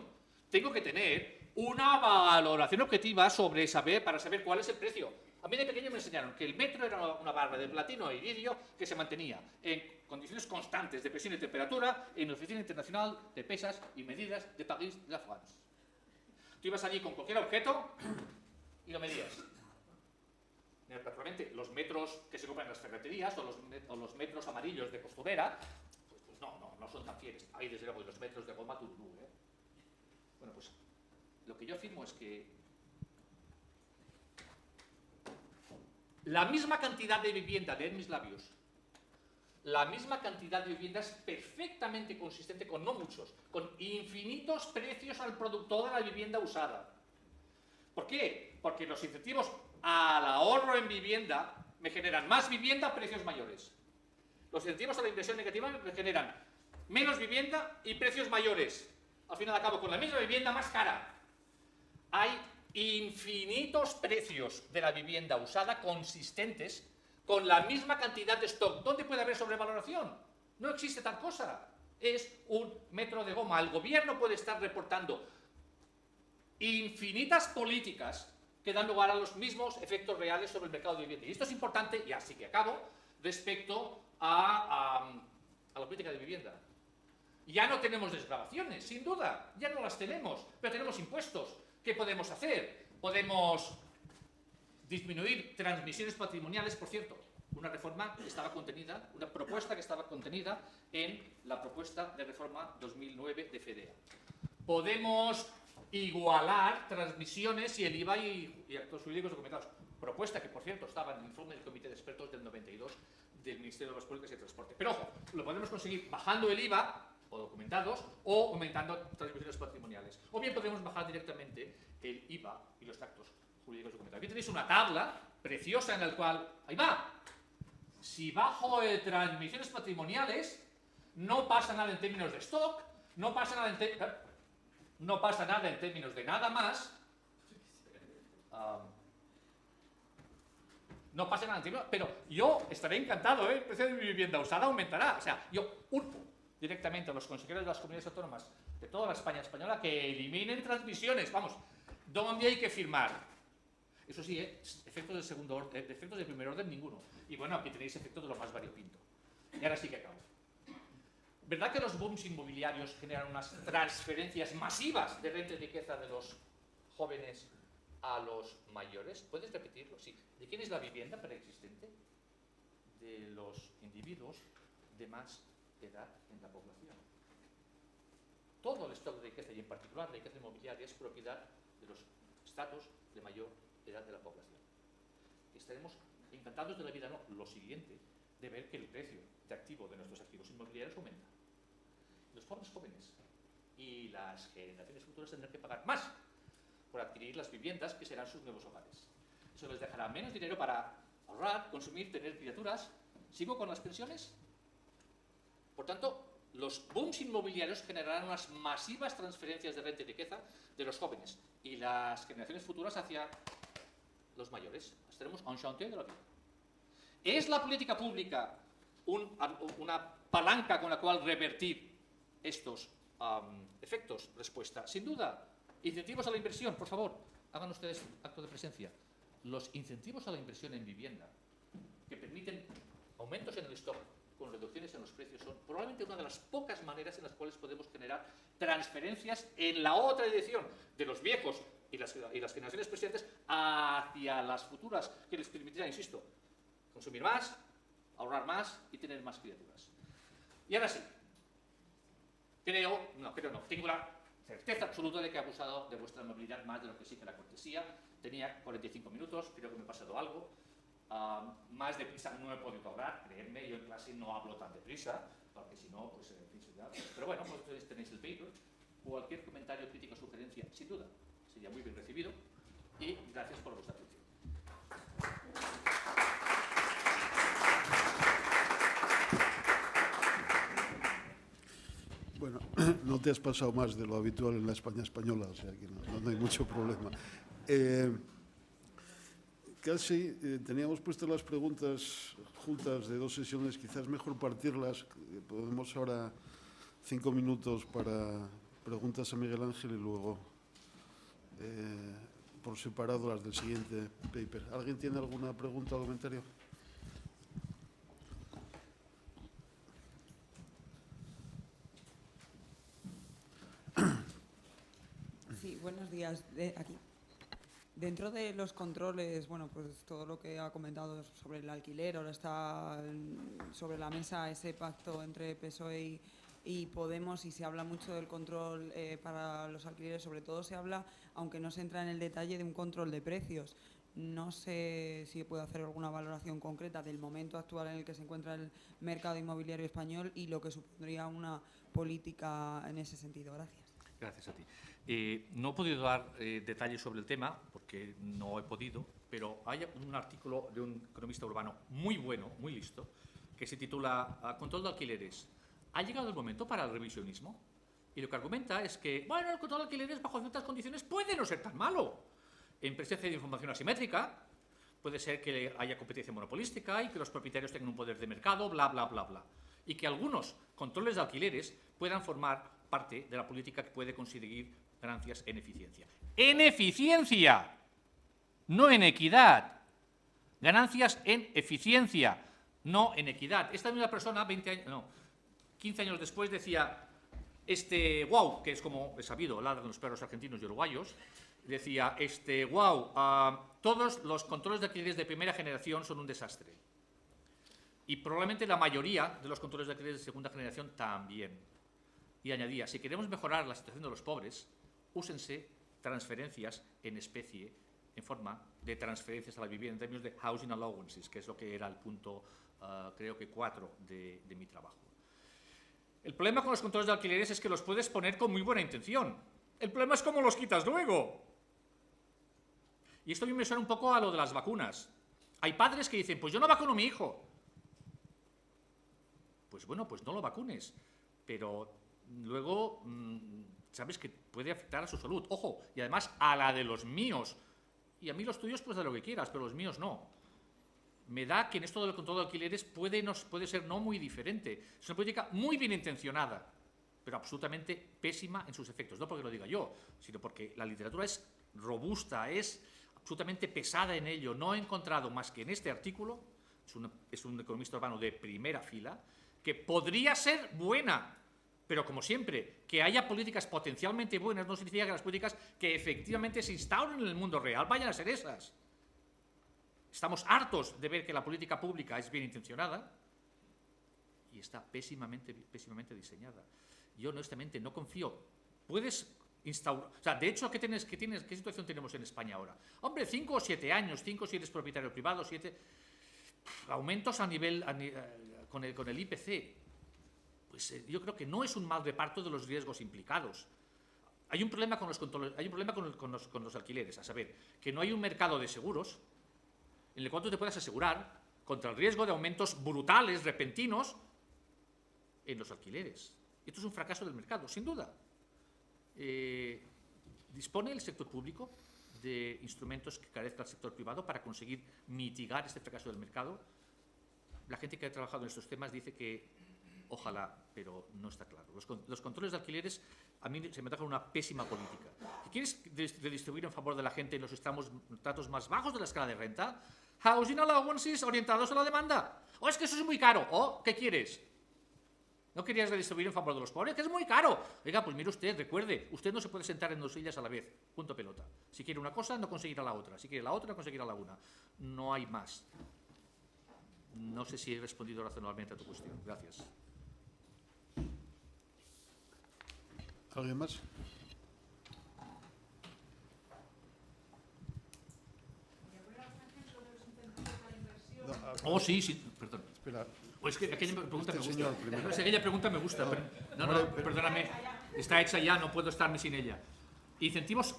tengo que tener una valoración objetiva para saber cuál es el precio. A mí de pequeño me enseñaron que el metro era una barra de platino e iridio que se mantenía en condiciones constantes de presión y temperatura en la Oficina Internacional de Pesas y Medidas de París de la France. Tú ibas allí con cualquier objeto y lo medías. Naturalmente, los metros que se compran en las ferreterías o los metros amarillos de costurera, pues no son tan fieles. Hay desde luego los metros de goma turbú. Bueno, pues lo que yo afirmo es que la misma cantidad de vivienda, leed mis labios, la misma cantidad de vivienda es perfectamente consistente con no muchos, con infinitos precios al productor de la vivienda usada. ¿Por qué? Porque los incentivos al ahorro en vivienda me generan más vivienda a precios mayores. Los incentivos a la inversión negativa me generan menos vivienda y precios mayores. Al final acabo con la misma vivienda más cara. Hay infinitos precios de la vivienda usada consistentes con la misma cantidad de stock. ¿Dónde puede haber sobrevaloración? No existe tal cosa. Es un metro de goma. El gobierno puede estar reportando infinitas políticas que dan lugar a los mismos efectos reales sobre el mercado de vivienda. Y esto es importante, y así que acabo, respecto a la política de vivienda. Ya no tenemos desgravaciones, sin duda, ya no las tenemos, pero tenemos impuestos. ¿Qué podemos hacer? Podemos disminuir transmisiones patrimoniales, por cierto, una reforma que estaba contenida, una propuesta que estaba contenida en la propuesta de reforma 2009 de FEDEA. Podemos igualar transmisiones y el IVA y actos jurídicos documentados. Propuesta que, por cierto, estaba en el informe del Comité de Expertos del 92 del Ministerio de Obras Públicas y Transporte. Pero ojo, lo podemos conseguir bajando el IVA o documentados o aumentando transmisiones patrimoniales. O bien podemos bajar directamente el IVA y los actos jurídicos documentados. Aquí tenéis una tabla preciosa en la cual, ahí va, si bajo transmisiones patrimoniales, no pasa nada en términos de stock, no pasa nada en términos de nada más, no pasa nada en términos, pero yo estaré encantado, el precio de mi vivienda usada aumentará. O sea, yo urjo directamente a los consejeros de las comunidades autónomas de toda la España española que eliminen transmisiones. Vamos, ¿dónde hay que firmar? Eso sí, efectos de segundo orden, efectos de primer orden, ninguno. Y bueno, aquí tenéis efectos de lo más variopinto. Y ahora sí que acabo. ¿Verdad que los booms inmobiliarios generan unas transferencias masivas de renta y riqueza de los jóvenes a los mayores? ¿Puedes repetirlo? Sí. ¿De quién es la vivienda preexistente? De los individuos de más edad en la población. Todo el stock de riqueza, y en particular la riqueza inmobiliaria, es propiedad de los estratos de mayor edad de la población. Estaremos encantados de la vida, no, lo siguiente, de ver que el precio de activo de nuestros activos inmobiliarios aumenta. Los jóvenes y las generaciones futuras tendrán que pagar más por adquirir las viviendas que serán sus nuevos hogares. Eso les dejará menos dinero para ahorrar, consumir, tener criaturas. ¿Sigo con las pensiones? Por tanto, los booms inmobiliarios generarán unas masivas transferencias de renta y riqueza de los jóvenes y las generaciones futuras hacia los mayores. Estaremos en chantier de la vida. ¿Es la política pública una palanca con la cual revertir estos efectos? Respuesta, sin duda. Incentivos a la inversión, por favor, hagan ustedes acto de presencia. Los incentivos a la inversión en vivienda, que permiten aumentos en el stock con reducciones en los precios, son probablemente una de las pocas maneras en las cuales podemos generar transferencias en la otra dirección de los viejos y las generaciones presentes hacia las futuras, que les permitirá, insisto, consumir más, ahorrar más y tener más criaturas. Y ahora sí, tengo la certeza absoluta de que he abusado de vuestra amabilidad más de lo que exige la cortesía. Tenía 45 minutos, creo que me he pasado algo. Más deprisa no he podido hablar, creedme, yo en clase no hablo tan deprisa, porque si no, pues en fin, pero bueno, pues ustedes tenéis el paper. Cualquier comentario, crítica o sugerencia, sin duda, sería muy bien recibido y gracias por vuestra atención. no te has pasado más de lo habitual en la España española, o sea que no hay mucho problema. Casi teníamos puestas las preguntas juntas de 2 sesiones, quizás mejor partirlas. Podemos ahora 5 minutos para preguntas a Miguel Ángel y luego por separado las del siguiente paper. ¿Alguien tiene alguna pregunta o comentario? Sí, buenos días. Aquí. Dentro de los controles, bueno, pues todo lo que ha comentado sobre el alquiler, ahora está sobre la mesa ese pacto entre PSOE y Podemos, y se habla mucho del control para los alquileres. Sobre todo se habla, aunque no se entra en el detalle, de un control de precios. No sé si puedo hacer alguna valoración concreta del momento actual en el que se encuentra el mercado inmobiliario español y lo que supondría una política en ese sentido. Gracias. Gracias a ti. No he podido dar detalles sobre el tema porque no he podido, pero hay un artículo de un economista urbano muy bueno, muy listo, que se titula Control de alquileres. ¿Ha llegado el momento para el revisionismo? Y lo que argumenta es que, bueno, el control de alquileres bajo ciertas condiciones puede no ser tan malo. En presencia de información asimétrica, puede ser que haya competencia monopolística y que los propietarios tengan un poder de mercado, bla, bla, bla, bla. Y que algunos controles de alquileres puedan formar parte de la política que puede conseguir ganancias en eficiencia. ¡En eficiencia! No en equidad. Ganancias en eficiencia, no en equidad. Esta misma persona, 15 años después, decía, wow, que es como he sabido, ladran los perros argentinos y uruguayos, decía, wow, todos los controles de alquileres de primera generación son un desastre. Y probablemente la mayoría de los controles de alquileres de segunda generación también. Y añadía, si queremos mejorar la situación de los pobres, úsense transferencias en especie, en forma de transferencias a la vivienda, en términos de housing allowances, que es lo que era el punto, creo que 4 de mi trabajo. El problema con los controles de alquileres es que los puedes poner con muy buena intención. El problema es cómo los quitas luego. Y esto a mí me suena un poco a lo de las vacunas. Hay padres que dicen, pues yo no vacuno a mi hijo. Pues bueno, pues no lo vacunes. Pero luego, sabes que puede afectar a su salud. Ojo, y además a la de los míos. Y a mí los tuyos, pues de lo que quieras, pero los míos no. Me da que en esto del control de alquileres puede ser no muy diferente. Es una política muy bien intencionada, pero absolutamente pésima en sus efectos. No porque lo diga yo, sino porque la literatura es robusta, es absolutamente pesada en ello. No he encontrado más que en este artículo, es un economista urbano de primera fila, que podría ser buena, pero como siempre, que haya políticas potencialmente buenas no significa que las políticas que efectivamente se instauren en el mundo real vayan a ser esas. Estamos hartos de ver que la política pública es bien intencionada y está pésimamente diseñada. Yo honestamente no confío. Puedes instaurar... O sea, de hecho, ¿qué situación tenemos en España ahora? Hombre, 5 o 7 años, 5 si eres propietario privado, 7... Aumentos con el IPC. Pues yo creo que no es un mal reparto de los riesgos implicados. Hay un problema con los alquileres, a saber, que no hay un mercado de seguros en el cual tú te puedas asegurar contra el riesgo de aumentos brutales, repentinos, en los alquileres. Esto es un fracaso del mercado, sin duda. ¿Dispone el sector público de instrumentos que carezca el sector privado para conseguir mitigar este fracaso del mercado? La gente que ha trabajado en estos temas dice que ojalá, pero no está claro. Los controles de alquileres a mí se me toca una pésima política. Si quieres redistribuir en favor de la gente en los tratos más bajos de la escala de renta, housing allowances orientados a la demanda. O es que eso es muy caro. O, ¿qué quieres? ¿No querías redistribuir en favor de los pobres? Que es muy caro. Oiga, pues mire usted, recuerde, usted no se puede sentar en 2 sillas a la vez. Punto pelota. Si quiere una cosa, no conseguirá la otra. Si quiere la otra, no conseguirá la una. No hay más. No sé si he respondido razonablemente a tu cuestión. Gracias. ¿Alguien más? Oh, sí, perdón. Espera. Pues es que aquella pregunta me gusta. Primero. Aquella pregunta me gusta. Perdóname. Está hecha ya, no puedo estarme sin ella. Incentivos,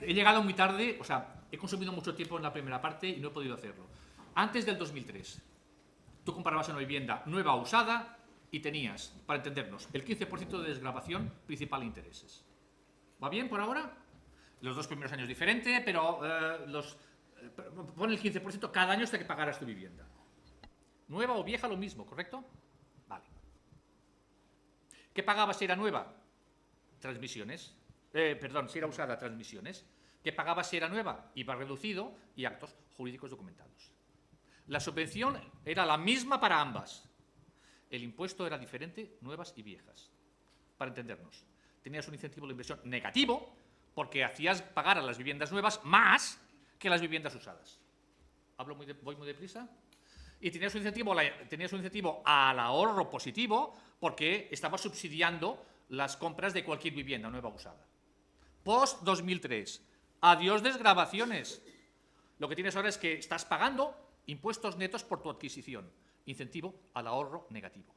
he llegado muy tarde, o sea, he consumido mucho tiempo en la primera parte y no he podido hacerlo. Antes del 2003, tú comparabas una vivienda nueva o usada y tenías, para entendernos, el 15% de desgravación principal e intereses. ¿Va bien por ahora? Los 2 primeros años diferente, pero pon el 15% cada año hasta que pagaras tu vivienda. Nueva o vieja, lo mismo, ¿correcto? Vale. ¿Qué pagabas si era nueva? Transmisiones. Si era usada, transmisiones. ¿Qué pagabas si era nueva? IVA reducido y actos jurídicos documentados. La subvención era la misma para ambas. El impuesto era diferente, nuevas y viejas. Para entendernos, tenías un incentivo de inversión negativo porque hacías pagar a las viviendas nuevas más que las viviendas usadas. ¿Voy muy deprisa? Y tenías un incentivo al ahorro positivo porque estabas subsidiando las compras de cualquier vivienda nueva o usada. Post-2003, adiós desgravaciones. Lo que tienes ahora es que estás pagando impuestos netos por tu adquisición. Incentivo al ahorro negativo.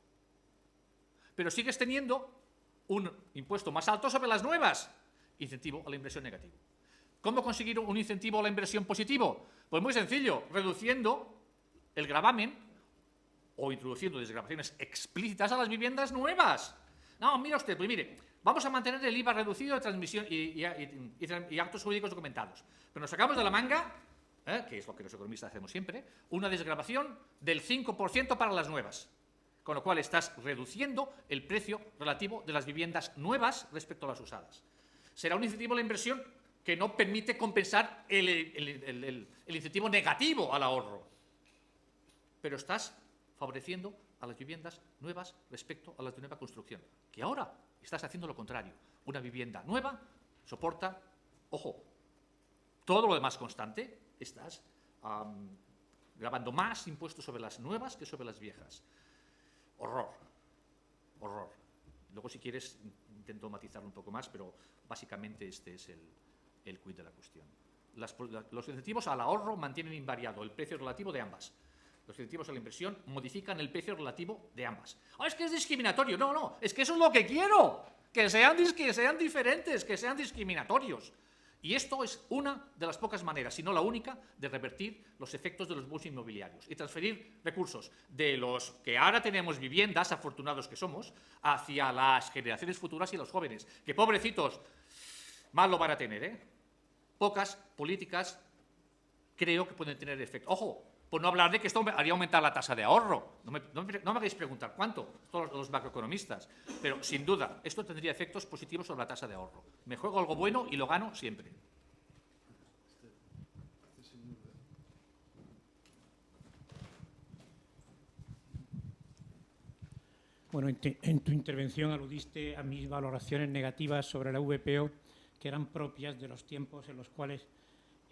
Pero sigues teniendo un impuesto más alto sobre las nuevas. Incentivo a la inversión negativo. ¿Cómo conseguir un incentivo a la inversión positivo? Pues muy sencillo, reduciendo el gravamen o introduciendo desgravaciones explícitas a las viviendas nuevas. No, mira usted, pues mire, vamos a mantener el IVA reducido de transmisión y actos jurídicos documentados. Pero nos sacamos de la manga, que es lo que los economistas hacemos siempre, una desgravación del 5% para las nuevas. Con lo cual estás reduciendo el precio relativo de las viviendas nuevas respecto a las usadas. Será un incentivo a la inversión que no permite compensar el incentivo negativo al ahorro. Pero estás favoreciendo a las viviendas nuevas respecto a las de nueva construcción. Que ahora estás haciendo lo contrario. Una vivienda nueva soporta, ojo, todo lo demás constante, estás grabando más impuestos sobre las nuevas que sobre las viejas. Horror. Horror. Luego, si quieres, intento matizarlo un poco más, pero básicamente este es el quid de la cuestión. Los incentivos al ahorro mantienen invariado el precio relativo de ambas. Los incentivos a la inversión modifican el precio relativo de ambas. ¡Ah, es que es discriminatorio! No, no, es que eso es lo que quiero. Que sean diferentes, que sean discriminatorios. Y esto es una de las pocas maneras, si no la única, de revertir los efectos de los bonos inmobiliarios y transferir recursos de los que ahora tenemos viviendas, afortunados que somos, hacia las generaciones futuras y los jóvenes, que pobrecitos, mal lo van a tener, ¿eh? Pocas políticas creo que pueden tener efecto. Ojo, por no hablar de que esto haría aumentar la tasa de ahorro. No me hagáis preguntar cuánto, todos los macroeconomistas. Pero, sin duda, esto tendría efectos positivos sobre la tasa de ahorro. Me juego algo bueno y lo gano siempre. Bueno, en tu intervención aludiste a mis valoraciones negativas sobre la VPO, que eran propias de los tiempos en los cuales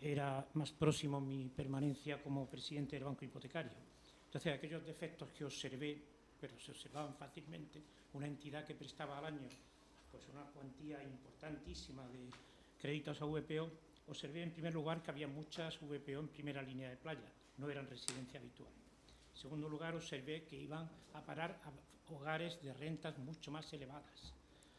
era más próximo mi permanencia como presidente del Banco Hipotecario. Entonces, aquellos defectos que observé, pero se observaban fácilmente, una entidad que prestaba al año pues una cuantía importantísima de créditos a VPO, observé en primer lugar que había muchas VPO en primera línea de playa, no eran residencia habitual. En segundo lugar, observé que iban a parar a hogares de rentas mucho más elevadas.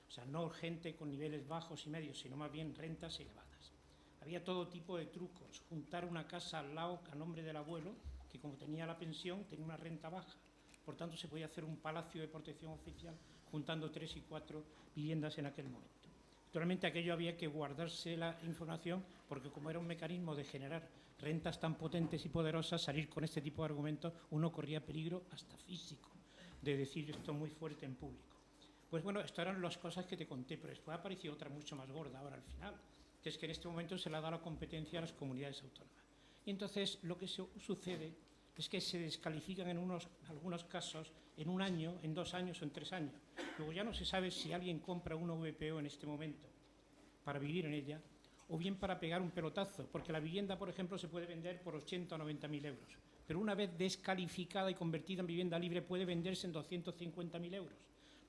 O sea, no gente con niveles bajos y medios, sino más bien rentas elevadas. Había todo tipo de trucos, juntar una casa al lado a nombre del abuelo, que como tenía la pensión, tenía una renta baja. Por tanto, se podía hacer un palacio de protección oficial juntando 3 y 4 viviendas en aquel momento. Naturalmente, aquello había que guardarse la información, porque como era un mecanismo de generar rentas tan potentes y poderosas, salir con este tipo de argumentos, uno corría peligro hasta físico de decir esto muy fuerte en público. Pues bueno, estas eran las cosas que te conté, pero después apareció otra mucho más gorda ahora al final, que es que en este momento se le ha dado la competencia a las comunidades autónomas. Y entonces lo que sucede es que se descalifican en algunos casos en 1 año, en 2 años o en 3 años. Luego ya no se sabe si alguien compra una VPO en este momento para vivir en ella o bien para pegar un pelotazo, porque la vivienda, por ejemplo, se puede vender por 80 o 90.000 euros, pero una vez descalificada y convertida en vivienda libre puede venderse en 250.000 euros.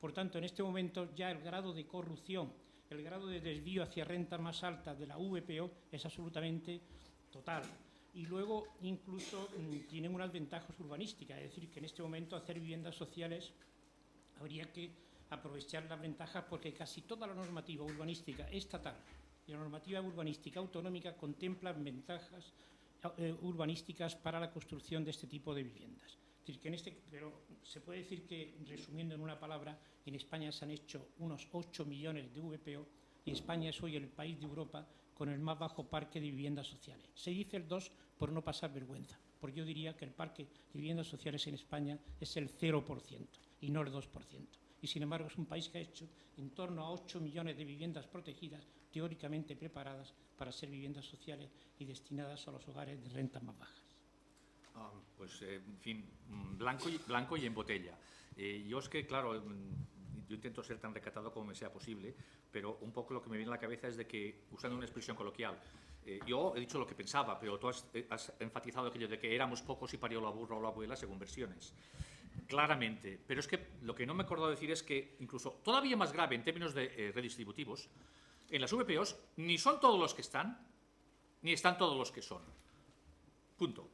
Por tanto, en este momento ya el grado de corrupción, el grado de desvío hacia rentas más altas de la VPO es absolutamente total. Y luego incluso tienen unas ventajas urbanísticas, es decir, que en este momento hacer viviendas sociales habría que aprovechar las ventajas porque casi toda la normativa urbanística estatal y la normativa urbanística autonómica contemplan ventajas urbanísticas para la construcción de este tipo de viviendas. Es decir, que pero se puede decir que, resumiendo en una palabra, en España se han hecho unos 8 millones de VPO y España es hoy el país de Europa con el más bajo parque de viviendas sociales. Se dice el 2 por no pasar vergüenza, porque yo diría que el parque de viviendas sociales en España es el 0% y no el 2%. Y sin embargo es un país que ha hecho en torno a 8 millones de viviendas protegidas, teóricamente preparadas para ser viviendas sociales y destinadas a los hogares de rentas más bajas. Pues, en fin, blanco y en botella. Yo es que, claro, yo intento ser tan recatado como me sea posible, pero un poco lo que me viene a la cabeza es de que, usando una expresión coloquial, yo he dicho lo que pensaba, pero tú has enfatizado aquello de que éramos pocos y parió la burra o la abuela según versiones. Claramente, pero es que lo que no me he acordado de decir es que, incluso todavía más grave en términos de redistributivos, en las VPOs ni son todos los que están, ni están todos los que son. Punto.